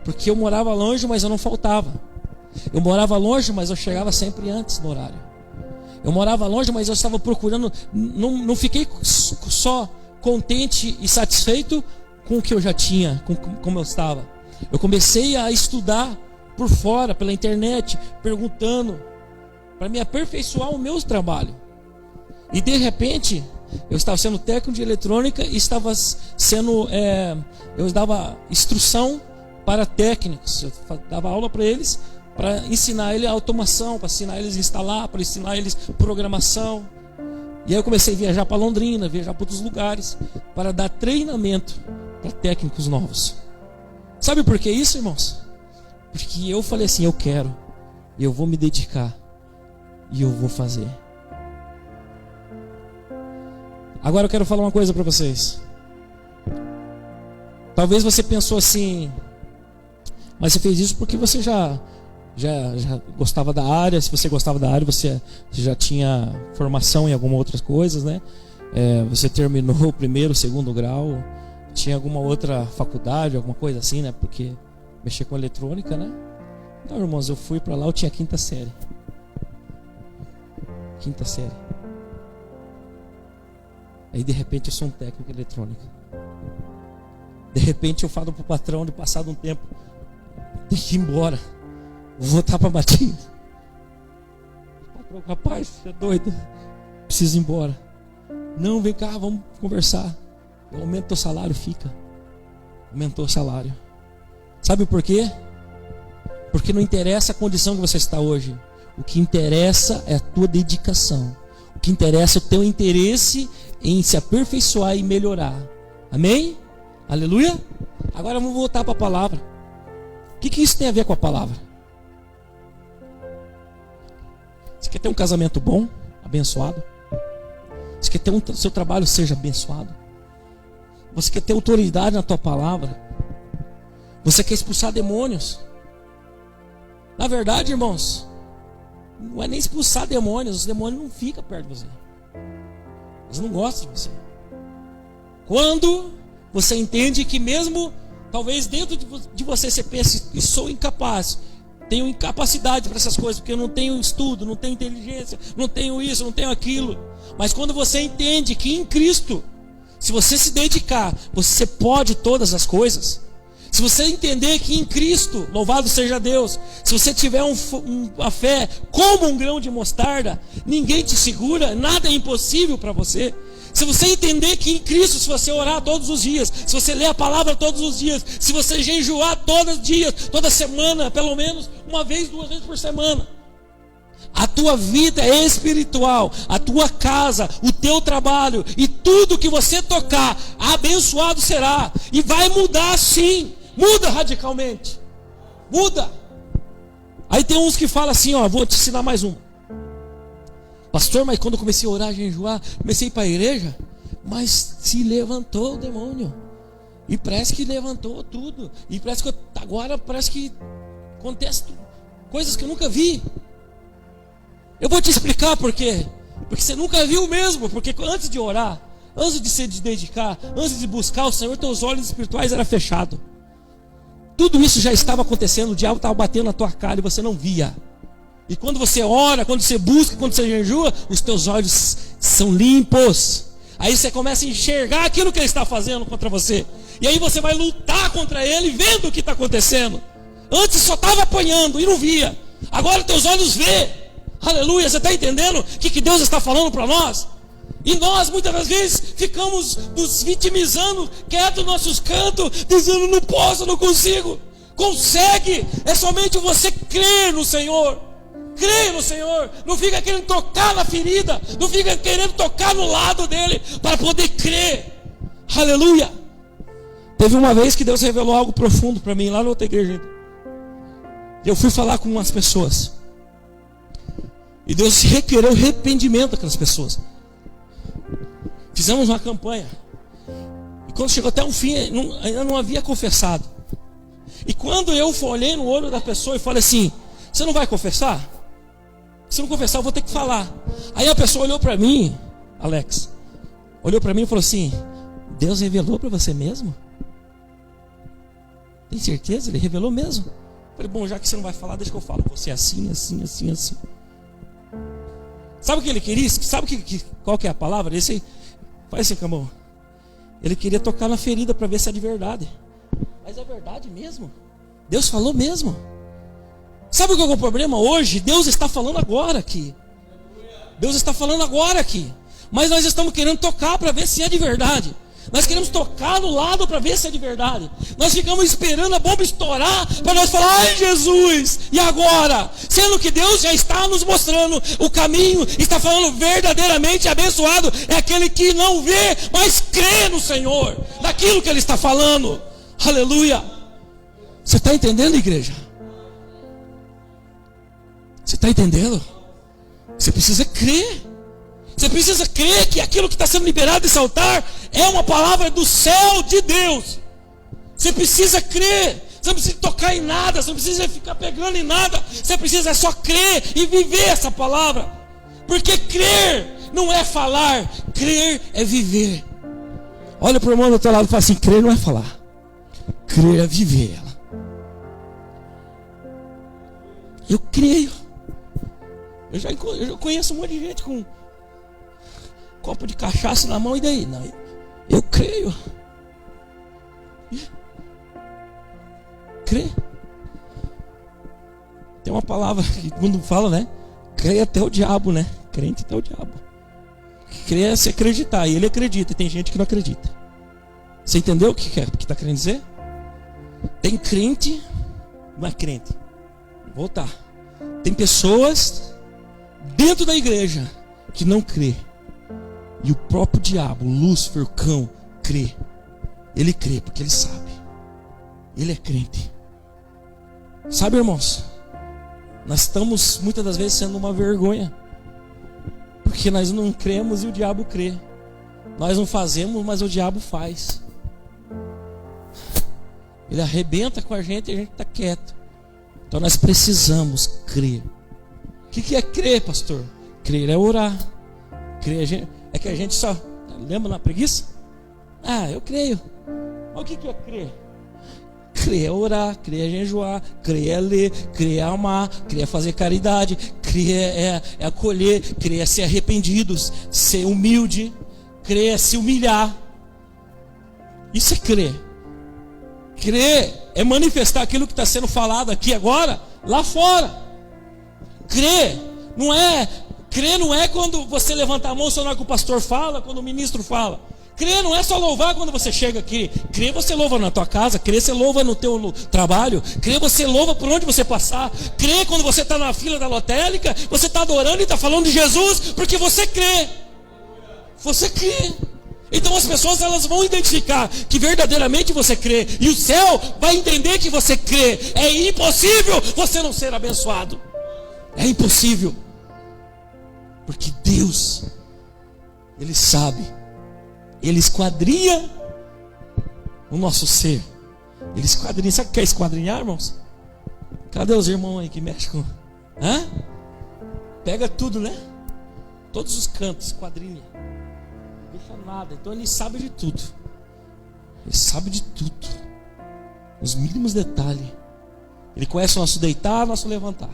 Porque eu morava longe, mas eu não faltava. Eu morava longe, mas eu chegava sempre antes do horário. Eu morava longe, mas eu estava procurando. Não fiquei só contente e satisfeito com o que eu já tinha, com como eu estava. Eu comecei a estudar por fora, pela internet, perguntando, para me aperfeiçoar o meu trabalho. E de repente, eu estava sendo técnico de eletrônica e eu dava instrução para técnicos. Eu dava aula para eles, para ensinar eles a automação, para ensinar eles a instalar, para ensinar eles programação. E aí eu comecei a viajar para Londrina, viajar para outros lugares, para dar treinamento para técnicos novos. Sabe por que isso, irmãos? Porque eu falei assim, eu vou me dedicar e eu vou fazer. Agora eu quero falar uma coisa para vocês. Talvez você pensou assim, mas você fez isso porque você já gostava da área. Se você gostava da área, você já tinha formação em algumas outras coisas, né? Você terminou o primeiro, segundo grau, tinha alguma outra faculdade, alguma coisa assim, né? Porque mexer com eletrônica, né? Então, irmãos, eu fui para lá, eu tinha quinta série. Aí de repente eu sou um técnico em eletrônica. De repente eu falo pro patrão, de passado um tempo, tem que ir embora, vou voltar para Matinho. Patrão, rapaz, você é doido, preciso ir embora. Não, vem cá, vamos conversar. Eu aumento teu salário, fica. Aumentou o salário. Sabe por quê? Porque não interessa a condição que você está hoje. O que interessa é a tua dedicação. O que interessa é o teu interesse em se aperfeiçoar e melhorar. Amém? Aleluia? Agora vamos voltar para a palavra. O que isso tem a ver com a palavra? Você quer ter um casamento bom, abençoado? Você quer ter seu trabalho seja abençoado? Você quer ter autoridade na tua palavra? Você quer expulsar demônios? Na verdade, irmãos, não é nem expulsar demônios. Os demônios não ficam perto de você. Eles não gostam de você. Quando você entende que mesmo, talvez dentro de você pense, sou incapaz, tenho incapacidade para essas coisas, porque eu não tenho estudo, não tenho inteligência, não tenho isso, não tenho aquilo. Mas quando você entende que em Cristo, se você se dedicar, você pode todas as coisas. Se você entender que em Cristo, louvado seja Deus, se você tiver a fé como um grão de mostarda, ninguém te segura, nada é impossível para você. Se você entender que em Cristo, se você orar todos os dias, se você ler a palavra todos os dias, se você jejuar todos os dias, toda semana, pelo menos uma vez, 2 vezes por semana, a tua vida é espiritual, a tua casa, o teu trabalho e tudo que você tocar, abençoado será. E vai mudar sim, muda radicalmente, muda. Aí tem uns que falam assim, vou te ensinar mais uma. Pastor, mas quando eu comecei a orar, a jejuar, comecei a ir para a igreja, mas se levantou o demônio. E parece que levantou tudo. E parece que agora parece que acontece coisas que eu nunca vi. Eu vou te explicar por quê. Porque você nunca viu mesmo. Porque antes de orar, antes de se dedicar, antes de buscar o Senhor, teus olhos espirituais eram fechados. Tudo isso já estava acontecendo. O diabo estava batendo na tua cara e você não via. E quando você ora, quando você busca, quando você jejua, os teus olhos são limpos. Aí você começa a enxergar aquilo que ele está fazendo contra você. E aí você vai lutar contra ele, vendo o que está acontecendo. Antes só estava apanhando e não via. Agora teus olhos vê. Aleluia, você está entendendo o que Deus está falando para nós? E nós muitas das vezes ficamos nos vitimizando, quietos nos nossos cantos, dizendo não posso, não consigo. Consegue, é somente você crer no Senhor. Creia no Senhor, não fica querendo tocar na ferida, não fica querendo tocar no lado dele para poder crer. Aleluia. Teve uma vez que Deus revelou algo profundo para mim lá na outra igreja. Eu fui falar com umas pessoas e Deus requereu arrependimento daquelas pessoas. Fizemos uma campanha e quando chegou até o fim ainda não havia confessado. E quando eu olhei no olho da pessoa e falei assim: você não vai confessar? Se não confessar, eu vou ter que falar. Aí a pessoa olhou para mim, Alex, olhou para mim e falou assim: Deus revelou para você mesmo? Tem certeza? Ele revelou mesmo? Eu falei: bom, já que você não vai falar, deixa que eu falo. Você é assim, assim, assim, assim. Sabe o que ele queria? Sabe qual que é a palavra? Esse, faz assim, Camão. Ele queria tocar na ferida para ver se é de verdade. Mas é verdade mesmo? Deus falou mesmo? Sabe qual é o problema hoje? Deus está falando agora aqui. Deus está falando agora aqui. Mas nós estamos querendo tocar para ver se é de verdade. Nós queremos tocar no lado para ver se é de verdade. Nós ficamos esperando a bomba estourar para nós falar: ai Jesus, e agora? Sendo que Deus já está nos mostrando o caminho, está falando verdadeiramente abençoado é aquele que não vê, mas crê no Senhor, naquilo que Ele está falando. Aleluia. Você está entendendo, igreja? Você está entendendo? Você precisa crer. Você precisa crer que aquilo que está sendo liberado desse altar é uma palavra do céu de Deus. Você precisa crer. Você não precisa tocar em nada. Você não precisa ficar pegando em nada. Você precisa só crer e viver essa palavra. Porque crer não é falar. Crer é viver. Olha para o irmão do outro lado e fala assim: crer não é falar. Crer é viver ela. Eu creio. Eu já conheço um monte de gente com copo de cachaça na mão, e daí? Não, eu creio. Crê. Tem uma palavra que todo mundo fala, né? Crê até o diabo, né? Crente até o diabo. Crer é se acreditar, e ele acredita, e tem gente que não acredita. Você entendeu o que está querendo dizer? Tem crente, não é crente. Vou voltar. Tem pessoas dentro da igreja que não crê. E o próprio diabo, Lúcifer, o cão, crê. Ele crê porque ele sabe. Ele é crente. Sabe, irmãos? Nós estamos muitas das vezes sendo uma vergonha. Porque nós não cremos e o diabo crê. Nós não fazemos, mas o diabo faz. Ele arrebenta com a gente e a gente está quieto. Então nós precisamos crer. O que é crer, pastor? Crer é orar. Crer é que a gente só... Lembra na preguiça? Ah, eu creio. Mas o que é crer? Crer é orar, crer é jejuar, crer é ler, crer é amar, crer é fazer caridade, crer é acolher, crer é ser arrependidos, ser humilde, crer é se humilhar. Isso é crer. Crer é manifestar aquilo que está sendo falado aqui agora, lá fora. Crer não é quando você levanta a mão só na hora que o pastor fala, quando o ministro fala. Crer não é só louvar quando você chega aqui. Crer você louva na tua casa. Crer você louva no teu trabalho. Crer você louva por onde você passar. Crer quando você está na fila da lotérica. Você está adorando e está falando de Jesus porque você crê. Você crê. Então as pessoas elas vão identificar que verdadeiramente você crê. E o céu vai entender que você crê. É impossível você não ser abençoado. É impossível. Porque Deus, Ele sabe. Ele esquadrinha o nosso ser. Ele esquadrinha. Sabe o que é esquadrinhar, irmãos? Cadê os irmãos aí que mexem com... Hã? pega tudo, né? Todos os cantos, quadrilha. Não deixa nada. Então ele sabe de tudo. Ele sabe de tudo. Os mínimos detalhes. Ele conhece o nosso deitar, o nosso levantar.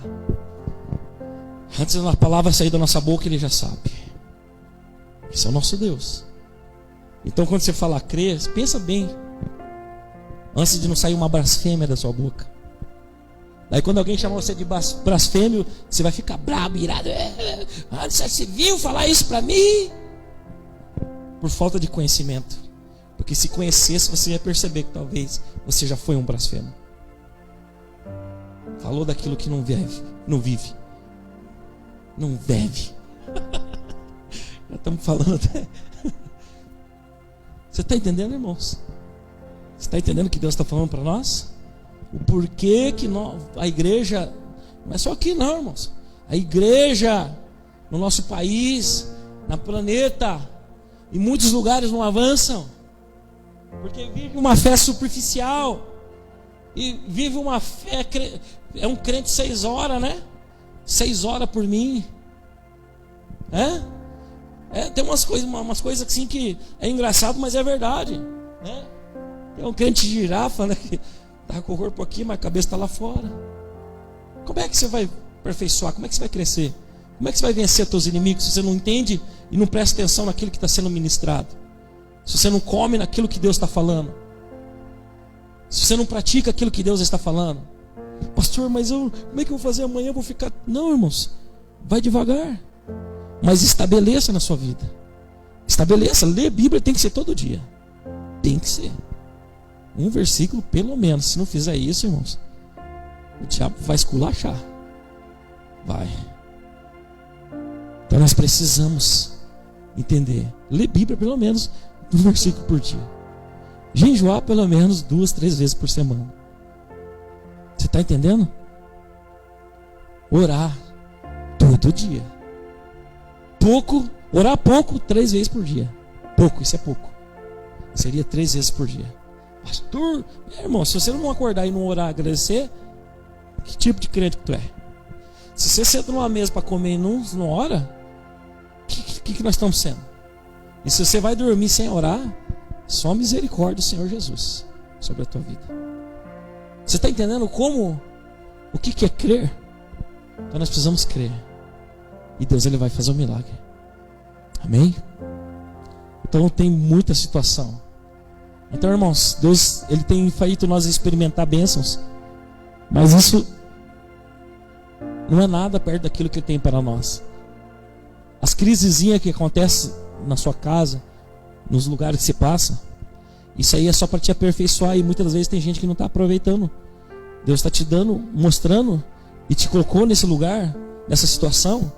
Antes da palavra sair da nossa boca, ele já sabe. Esse é o nosso Deus. Então quando você fala crer, pensa bem. Antes de não sair uma blasfêmia da sua boca. Daí quando alguém chamar você de blasfêmio, você vai ficar brabo, irado. Você viu falar isso para mim? Por falta de conhecimento. Porque se conhecesse, você ia perceber que talvez você já foi um blasfemo. Falou daquilo que não vive. Não vive. Não deve. Já estamos falando até. Você está entendendo, irmãos? Você está entendendo o que Deus está falando para nós? O porquê que a igreja, não é só aqui não, irmãos. A igreja no nosso país, no planeta, em muitos lugares não avançam. Porque vive uma fé superficial. E vive uma fé, é um crente 6 horas, né? 6 horas por mim. Tem umas coisas assim que é engraçado, mas é verdade, né? Tem um crente girafa, né? Que tá com o corpo aqui, mas a cabeça está lá fora. Como é que você vai aperfeiçoar? Como é que você vai crescer? Como é que você vai vencer seus inimigos se você não entende e não presta atenção naquilo que está sendo ministrado? Se você não come naquilo que Deus está falando? Se você não pratica aquilo que Deus está falando? Pastor, mas como é que eu vou fazer amanhã? Eu vou ficar... Não, irmãos, vai devagar. Mas estabeleça na sua vida. Estabeleça, ler Bíblia tem que ser todo dia. Tem que ser. Um versículo pelo menos. Se não fizer isso, irmãos, o diabo vai esculachar. Vai. Então nós precisamos entender. Ler Bíblia pelo menos um versículo por dia. Jejuar pelo menos 2, 3 vezes por semana. Você está entendendo? Orar todo dia. Orar pouco, 3 vezes por dia. Pouco, isso é pouco. Seria 3 vezes por dia. Pastor, irmão, se você não acordar e não orar, agradecer, que tipo de crente que tu é? Se você senta numa mesa para comer e não ora, o que nós estamos sendo? E se você vai dormir sem orar, só misericórdia do Senhor Jesus sobre a tua vida. Você está entendendo o que é crer? Então nós precisamos crer. E Deus ele vai fazer um milagre. Amém? Então tem muita situação. Então, irmãos, Deus ele tem feito nós experimentar bênçãos. Mas isso não é nada perto daquilo que Ele tem para nós. As crisezinhas que acontecem na sua casa, nos lugares que você passa, isso aí é só para te aperfeiçoar. E muitas vezes tem gente que não está aproveitando. Deus está te dando, mostrando e te colocou nesse lugar, nessa situação,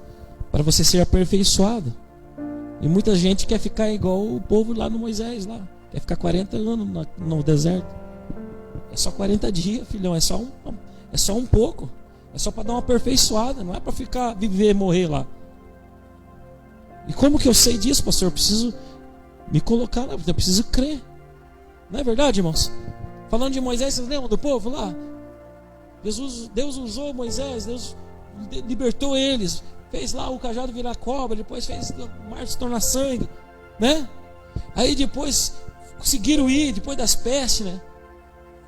para você ser aperfeiçoado. E muita gente quer ficar igual o povo lá no Moisés lá. Quer ficar 40 anos no deserto. É só 40 dias, filhão. É só um pouco. É só para dar uma aperfeiçoada. Não é para ficar, viver, morrer lá. E como que eu sei disso, pastor? Eu preciso me colocar lá. Eu preciso crer. Não é verdade, irmãos? Falando de Moisés, vocês lembram do povo lá? Deus usou Moisés. Deus libertou eles. Fez lá o cajado virar cobra. Depois fez o mar se tornar sangue, né? Aí depois conseguiram ir, depois das pestes, né?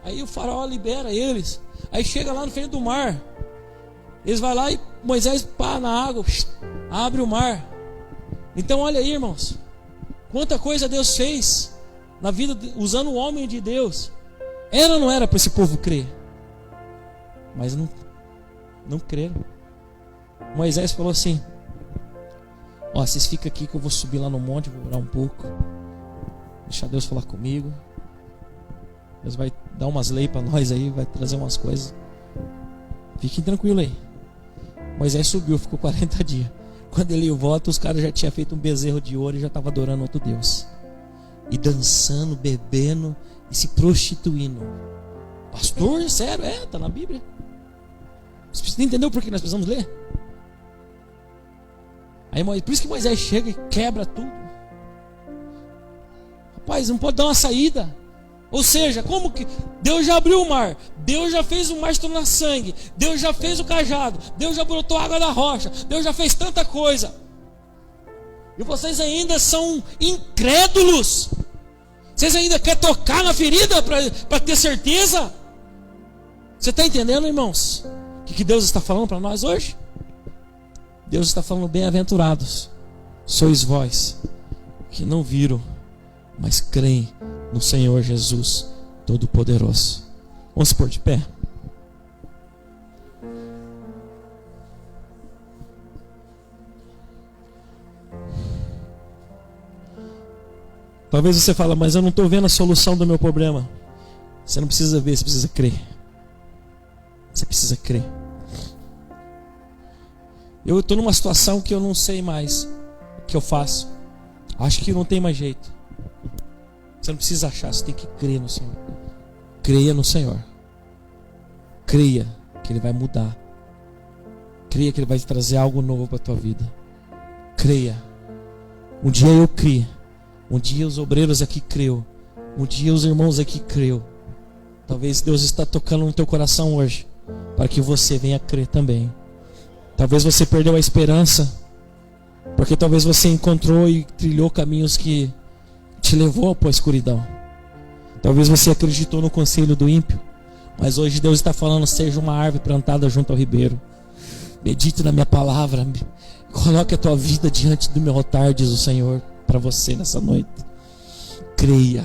Aí o faraó libera eles. Aí chega lá no fim do mar. Eles vão lá e Moisés pá na água, abre o mar. Então olha aí, irmãos, quanta coisa Deus fez na vida, usando o homem de Deus. Era ou não era para esse povo crer? Mas não creram. Moisés falou assim: ó, vocês ficam aqui que eu vou subir lá no monte, vou orar um pouco, deixar Deus falar comigo. Deus vai dar umas leis para nós aí, vai trazer umas coisas. Fiquem tranquilos aí. Moisés subiu, ficou 40 dias. Quando ele volta, os caras já tinham feito um bezerro de ouro e já estavam adorando outro Deus. E dançando, bebendo e se prostituindo. Pastor, sério? Está na Bíblia. Você entendeu por que nós precisamos ler? Aí, por isso que Moisés chega e quebra tudo. Rapaz, não pode dar uma saída. Ou seja, como que Deus já abriu o mar, Deus já fez o mar se tornar sangue, Deus já fez o cajado, Deus já brotou água da rocha, Deus já fez tanta coisa, e vocês ainda são incrédulos? Vocês ainda querem tocar na ferida para ter certeza? Você está entendendo, irmãos? O que Deus está falando para nós hoje? Deus está falando: bem-aventurados sois vós que não viram, mas creem no Senhor Jesus Todo-Poderoso. Vamos se pôr de pé. Talvez você fale: mas eu não estou vendo a solução do meu problema. Você não precisa ver, você precisa crer. Você precisa crer. Eu estou numa situação que eu não sei mais o que eu faço. Acho que não tem mais jeito. Você não precisa achar, você tem que crer no Senhor. Creia no Senhor. Creia que Ele vai mudar. Creia que Ele vai trazer algo novo para a tua vida. Creia. Um dia eu criei. Um dia os obreiros aqui creu. Um dia os irmãos aqui creu. Talvez Deus está tocando no teu coração hoje, para que você venha crer também. Talvez você perdeu a esperança, porque talvez você encontrou e trilhou caminhos que te levou para a escuridão. Talvez você acreditou no conselho do ímpio, mas hoje Deus está falando: seja uma árvore plantada junto ao ribeiro. Medite na minha palavra. Coloque a tua vida diante do meu altar, diz o Senhor para você nessa noite. Creia.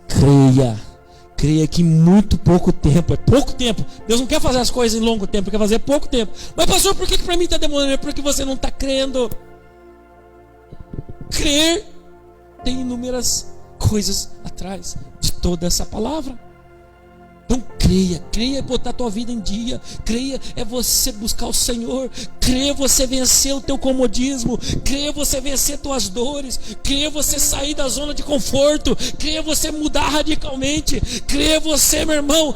Creia. Creia que em muito pouco tempo, é pouco tempo. Deus não quer fazer as coisas em longo tempo, Ele quer fazer pouco tempo. Mas pastor, por que para mim está demorando? É porque você não está crendo. Crer tem inúmeras coisas atrás de toda essa palavra. Então creia, creia é botar a tua vida em dia, creia é você buscar o Senhor, creia é você vencer o teu comodismo, creia é você vencer tuas dores, creia é você sair da zona de conforto, creia é você mudar radicalmente, creia é você, meu irmão,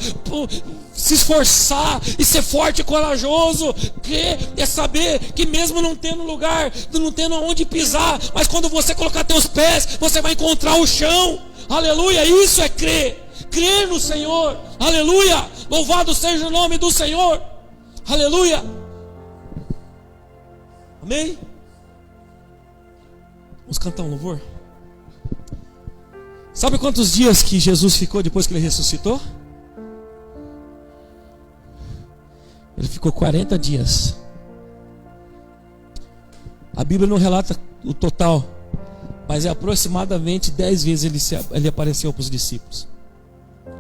se esforçar e ser forte e corajoso. Crer é saber que mesmo não tendo lugar, não tendo onde pisar, mas quando você colocar teus pés, você vai encontrar o chão. Aleluia, isso é crer. Crer no Senhor, aleluia, louvado seja o nome do Senhor, aleluia, amém? Vamos cantar um louvor. Sabe quantos dias que Jesus ficou depois que Ele ressuscitou? Ele ficou 40 dias. A Bíblia não relata o total, mas é aproximadamente 10 vezes ele apareceu para os discípulos.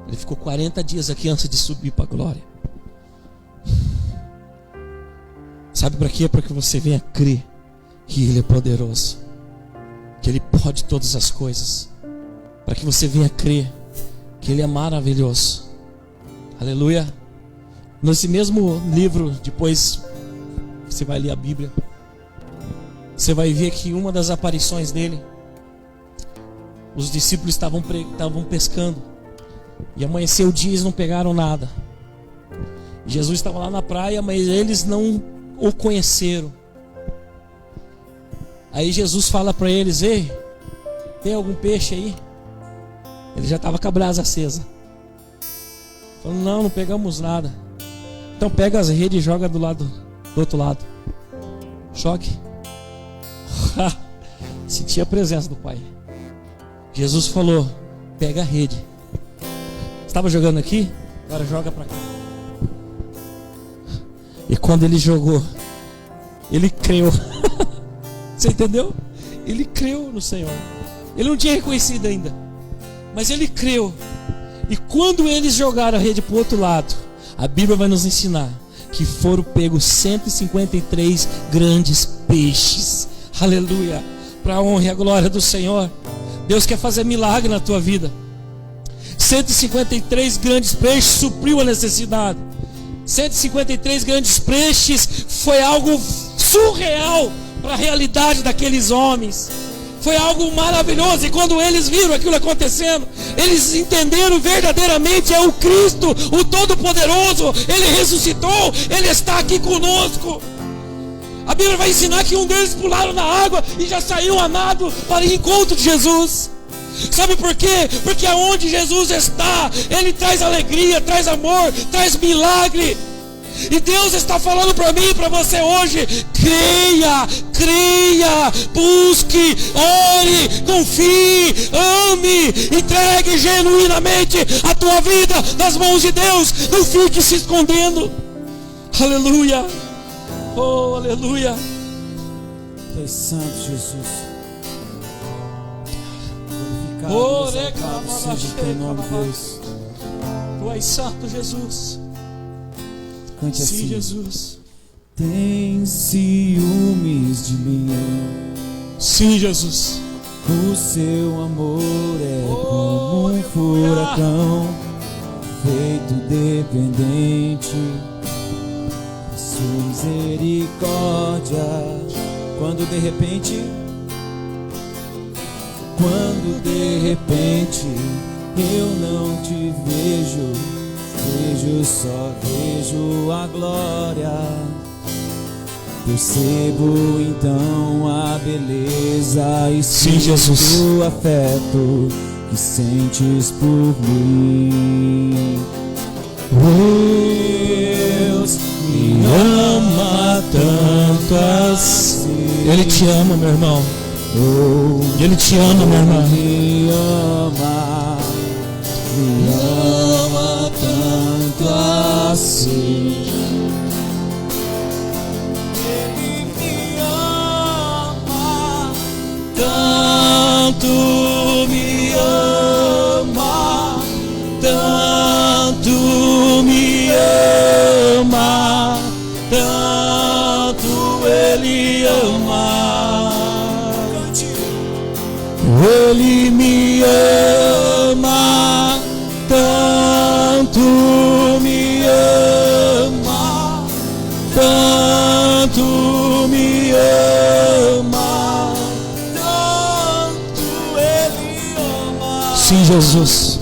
Ele ficou 40 dias aqui antes de subir para a glória. Sabe para quê? Para que você venha crer que Ele é poderoso, que Ele pode todas as coisas. Para que você venha crer que Ele é maravilhoso. Aleluia. Nesse mesmo livro, depois você vai ler a Bíblia, você vai ver que uma das aparições dele, os discípulos estavam pescando. E amanheceu o dia e eles não pegaram nada. Jesus estava lá na praia, mas eles não o conheceram. Aí Jesus fala para eles: ei, tem algum peixe aí? Ele já estava com a brasa acesa. Falou: não pegamos nada. Então pega as redes e joga do outro lado. Jogue. Senti a presença do Pai. Jesus falou: pega a rede. Estava jogando aqui, agora joga para cá. E quando ele jogou, ele creu. Você entendeu? Ele creu no Senhor. Ele não tinha reconhecido ainda, mas ele creu. E quando eles jogaram a rede para o outro lado, a Bíblia vai nos ensinar que foram pegos 153 grandes peixes. Aleluia. Para a honra e a glória do Senhor. Deus quer fazer milagre na tua vida. 153 grandes peixes supriu a necessidade. 153 grandes peixes foi algo surreal para a realidade daqueles homens. Foi algo maravilhoso. E quando eles viram aquilo acontecendo, eles entenderam verdadeiramente: é o Cristo, o Todo-Poderoso. Ele ressuscitou, Ele está aqui conosco. A Bíblia vai ensinar que um deles pularam na água e já saiu a nado para o encontro de Jesus. Sabe por quê? Porque aonde Jesus está, Ele traz alegria, traz amor, traz milagre. E Deus está falando para mim e para você hoje: creia, creia, busque, ore, confie, ame, entregue genuinamente a tua vida nas mãos de Deus. Não fique se escondendo. Aleluia. Oh, aleluia. Tu és santo, Jesus. Oh, Glorificado, seja o teu nome, Deus. Tu és santo, Jesus. Cante Sim, assim. Jesus. Tem ciúmes de mim. Sim, Jesus. O seu amor é Oh, como um aleluia. furacão, feito dependente da sua misericórdia. Quando de repente eu não te vejo, só vejo a glória. Percebo então a beleza e Sim, Jesus. sinto o afeto que sentes por mim. Deus me ama tanto assim. Ele te ama, meu irmão. Oh, Ele te ama, meu irmão. me ama tanto assim. Ele me ama tanto, me ama tanto, me ama tanto, Ele ama. Ele me ama tanto, me ama tanto, me ama tanto, Ele ama. Sim, Jesus.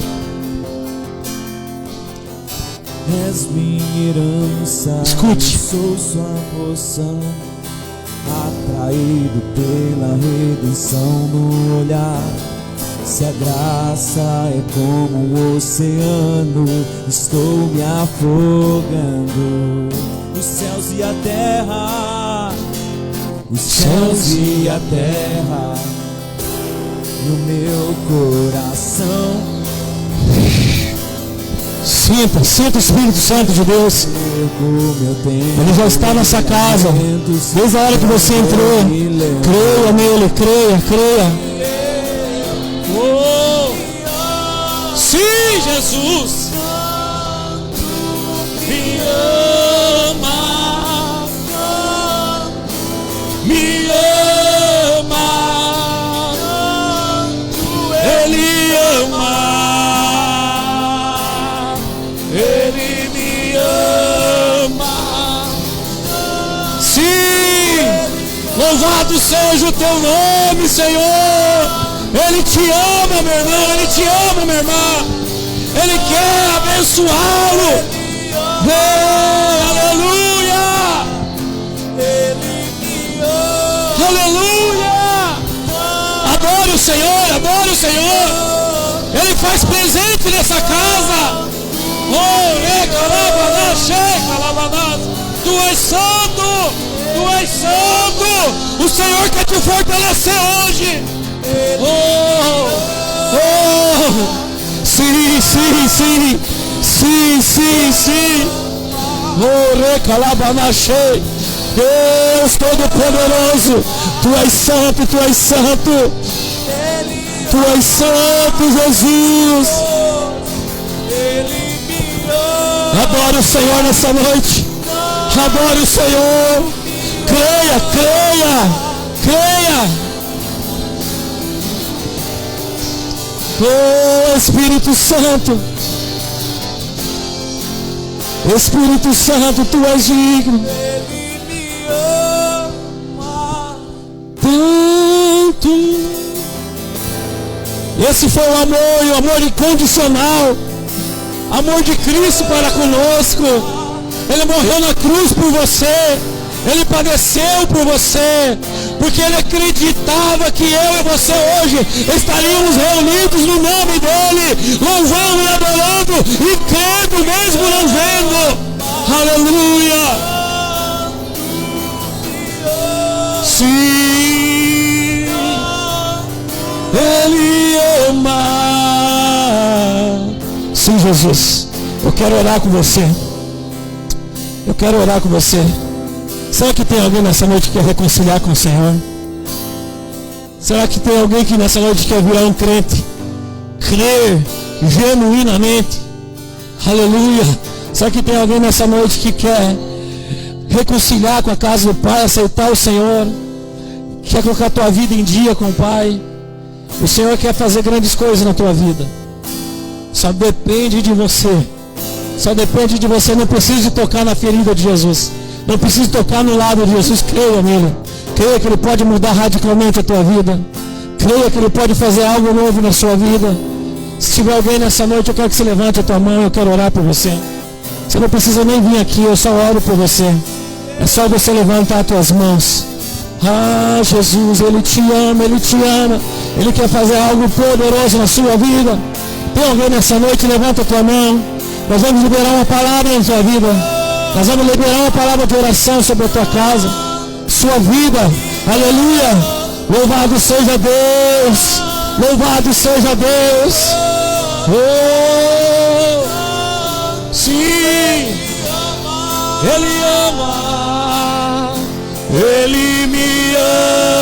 És minha herança, Escute. eu sou sua porção, atraído pela redenção no olhar. Se a graça é como um oceano, estou me afogando. Os céus e a terra, os céus e a terra, no meu coração. Sinta o Espírito Santo de Deus. Ele já está nessa casa. Desde a hora que você entrou. Creia nele, creia. Oh! Sim, Jesus. Me ama. Me ama. Ele ama. Ele me ama. Sim! Louvado seja o teu nome, Senhor! Ele te ama, meu irmão! Ele te ama, minha irmã! Ele quer abençoá-lo! Aleluia! Aleluia! Adore o Senhor! Adore o Senhor! Ele faz presente nessa casa! Tu és santo! Tu és santo! O Senhor quer te fortalecer hoje! Sim! Deus Todo-Poderoso! Tu és santo! Tu és santo, Jesus! Adore o Senhor nessa noite. Adore o Senhor. Creia. Oh, Espírito Santo. Espírito Santo, tu és digno. Ele me ama Tanto. Esse foi o amor incondicional. Amor de Cristo para conosco. Ele morreu na cruz por você. Ele padeceu por você. porque ele acreditava que eu e você hoje estaríamos reunidos no nome dele, louvando e adorando e crendo mesmo não vendo. Aleluia. Sim, ele ama. Sim, Jesus, eu quero orar com você. Eu quero orar com você. Será que tem alguém nessa noite que quer reconciliar com o Senhor? Será que tem alguém que nessa noite quer virar um crente? Crer genuinamente. Aleluia. Será que tem alguém nessa noite que quer reconciliar com a casa do Pai, aceitar o Senhor? Quer colocar a tua vida em dia com o Pai? O Senhor quer fazer grandes coisas na tua vida. Só depende de você. Só depende de você. Não precisa tocar na ferida de Jesus. Não precisa tocar no lado de Jesus. Creia nele. Creia que ele pode mudar radicalmente a tua vida. Creia que ele pode fazer algo novo na sua vida. Se tiver alguém nessa noite, eu quero que você levante a tua mão. Eu quero orar por você. Você não precisa nem vir aqui. Eu só oro por você. É só você levantar as tuas mãos. Ah, Jesus, ele te ama. Ele te ama. Ele quer fazer algo poderoso na sua vida. Tem alguém nessa noite? Levanta a tua mão. Nós vamos liberar uma palavra na sua vida. Nós vamos liberar uma palavra de oração sobre a tua casa, sua vida. Aleluia. Louvado seja Deus. Louvado seja Deus. Oh, sim. Ele ama. Ele me ama.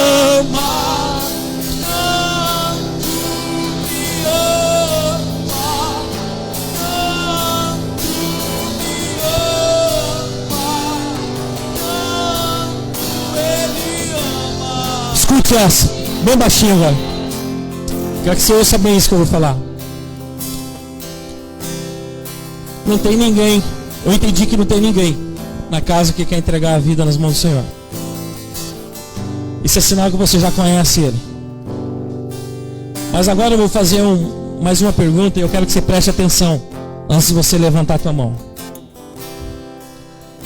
Escute essa, bem baixinho agora. Quero que você ouça bem isso que eu vou falar. Não tem ninguém, eu entendi que não tem ninguém na casa que quer entregar a vida nas mãos do Senhor. Isso é sinal que você já conhece Ele. Mas agora eu vou fazer mais uma pergunta e eu quero que você preste atenção antes de você levantar a tua mão.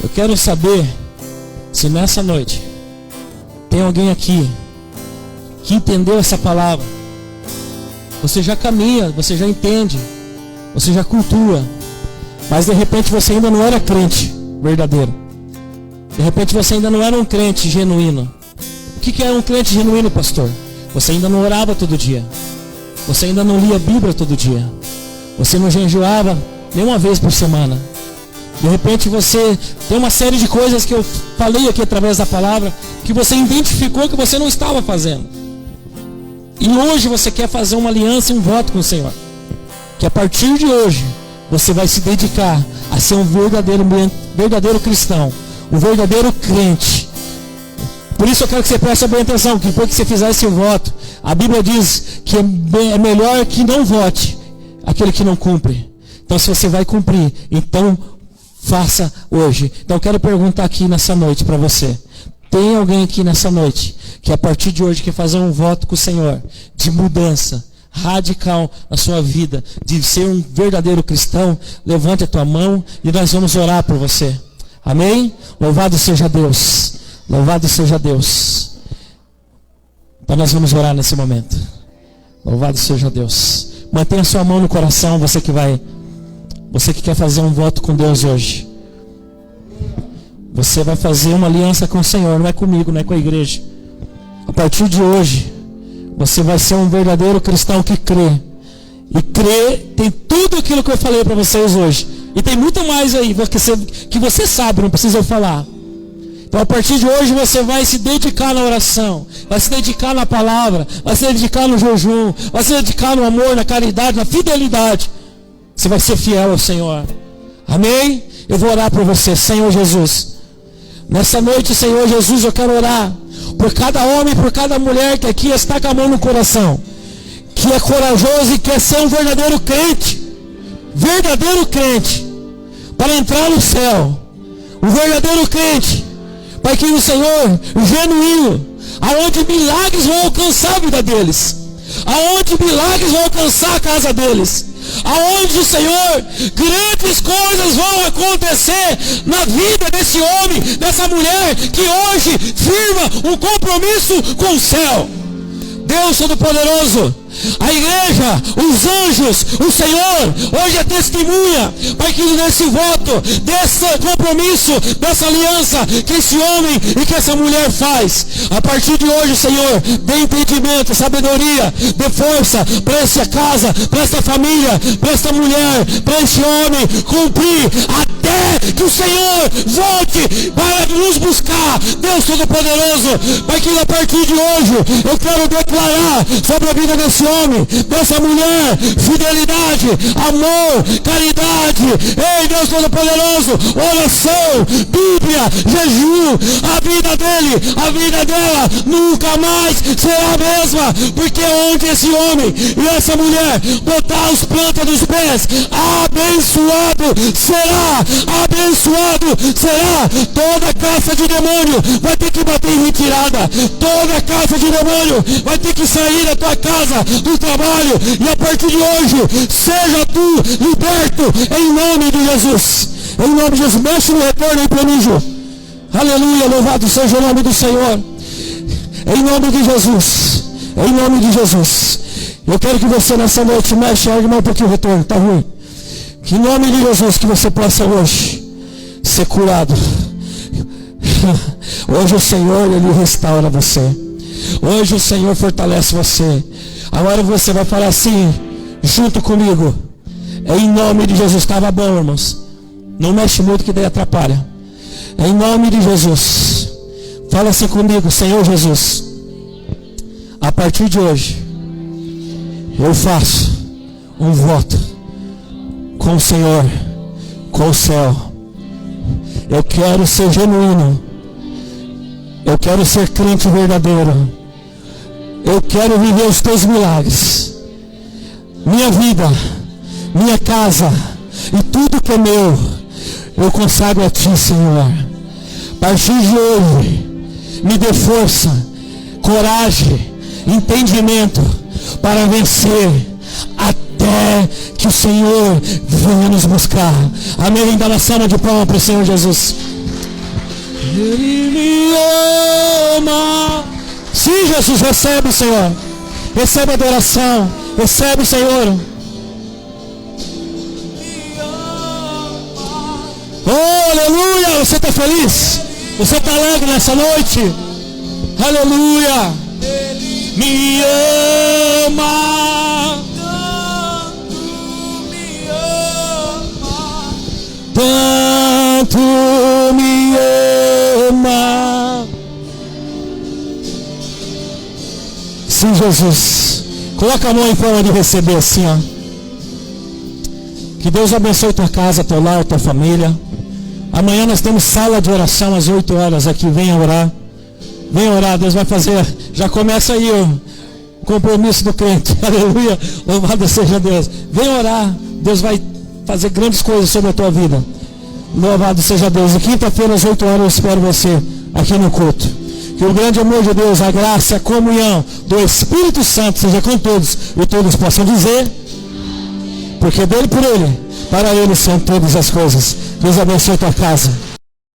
Eu quero saber se nessa noite tem alguém aqui que entendeu essa palavra. Você já caminha, você já entende, você já cultua, mas de repente você ainda não era crente verdadeiro. De repente você ainda não era um crente genuíno. O que é um crente genuíno, pastor? Você ainda não orava todo dia. Você ainda não lia a Bíblia todo dia. Você não jejuava nenhuma vez por semana. De repente você tem uma série de coisas que eu falei aqui através da palavra que você identificou que você não estava fazendo. E hoje você quer fazer uma aliança e um voto com o Senhor. Que a partir de hoje você vai se dedicar a ser um verdadeiro cristão, um verdadeiro crente. Por isso eu quero que você preste bem atenção, que depois que você fizer esse voto, a Bíblia diz que é melhor que não vote aquele que não cumpre. Então se você vai cumprir, então faça hoje. Então eu quero perguntar aqui nessa noite para você. Tem alguém aqui nessa noite que a partir de hoje quer fazer um voto com o Senhor de mudança radical na sua vida, de ser um verdadeiro cristão? Levante a tua mão e nós vamos orar por você. Amém? Louvado seja Deus. Louvado seja Deus. Então nós vamos orar nesse momento. Louvado seja Deus. Mantenha sua mão no coração, você que quer fazer um voto com Deus hoje. Você vai fazer uma aliança com o Senhor, não é comigo, não é com a igreja. A partir de hoje, você vai ser um verdadeiro cristão que crê. E crer tem tudo aquilo que eu falei para vocês hoje. E tem muito mais aí que você sabe, não precisa eu falar. Então a partir de hoje você vai se dedicar na oração, vai se dedicar na palavra, vai se dedicar no jejum, vai se dedicar no amor, na caridade, na fidelidade. Você vai ser fiel ao Senhor. Amém? Eu vou orar por você, Senhor Jesus. Nessa noite, Senhor Jesus, eu quero orar por cada homem, por cada mulher que aqui está com a mão no coração, que é corajoso e quer ser um verdadeiro crente, para entrar no céu. Um verdadeiro crente, para que o Senhor, genuíno, aonde milagres vão alcançar a vida deles, aonde milagres vão alcançar a casa deles, aonde o Senhor, grandes coisas vão acontecer na vida desse homem, dessa mulher que hoje firma um compromisso com o céu. Deus Todo-Poderoso, a igreja, os anjos, o Senhor, hoje é testemunha, Pai querido, desse voto, desse compromisso, dessa aliança que esse homem e que essa mulher faz. A partir de hoje, Senhor, dê entendimento, sabedoria, dê força para essa casa, para essa família, para essa mulher, para esse homem cumprir até que o Senhor volte para nos buscar. Deus Todo-Poderoso, Pai querido, a partir de hoje eu quero declarar sobre a vida desse homem, dessa mulher, fidelidade, amor, caridade. Ei, Deus Todo-Poderoso, oração, Bíblia, jejum. A vida dele, a vida dela nunca mais será a mesma, porque onde esse homem e essa mulher botar os plantas dos pés, abençoado será, abençoado será. Toda casa de demônio vai ter que bater em retirada, toda casa de demônio vai ter que sair da tua casa, do trabalho, e a partir de hoje seja tu liberto em nome de Jesus. Em nome de Jesus, mexe no retorno aí para mim, Ju. Aleluia, louvado seja o nome do Senhor. Em nome de Jesus, em nome de Jesus, eu quero que você nessa noite mexa, irmão, um pouquinho o retorno, tá ruim. Que em nome de Jesus que você possa hoje ser curado. Hoje o Senhor, Ele restaura você. Hoje o Senhor fortalece você. Agora você vai falar assim, junto comigo. Em nome de Jesus. Estava bom, irmãos. Não mexe muito que daí atrapalha. Em nome de Jesus. Fala assim comigo, Senhor Jesus. A partir de hoje, eu faço um voto com o Senhor, com o céu. Eu quero ser genuíno. Eu quero ser crente verdadeiro. Eu quero viver os teus milagres. Minha vida, minha casa e tudo que é meu, eu consagro a ti, Senhor. A partir de hoje, me dê força, coragem, entendimento para vencer até que o Senhor venha nos buscar. Amém. Dá uma salva de palmas para o Senhor Jesus. Ele me ama. Sim, Jesus, recebe, Senhor. Recebe a adoração. Recebe, Senhor. Oh, aleluia. Você está feliz? Você está alegre nessa noite? Aleluia. Me ama. Tanto me ama. Sim, Jesus. Coloca a mão em forma de receber assim, ó. Que Deus abençoe tua casa, teu lar, tua família. Amanhã nós temos sala de oração às 8 horas aqui. Venha orar. Venha orar. Deus vai fazer. Já começa aí o compromisso do crente. Aleluia. Louvado seja Deus. Venha orar. Deus vai fazer grandes coisas sobre a tua vida. Louvado seja Deus. E quinta-feira às 8 horas eu espero você aqui no culto. Que o grande amor de Deus, a graça, a comunhão do Espírito Santo seja com todos. E todos possam dizer, porque dele, por ele, para ele são todas as coisas. Deus abençoe a tua casa.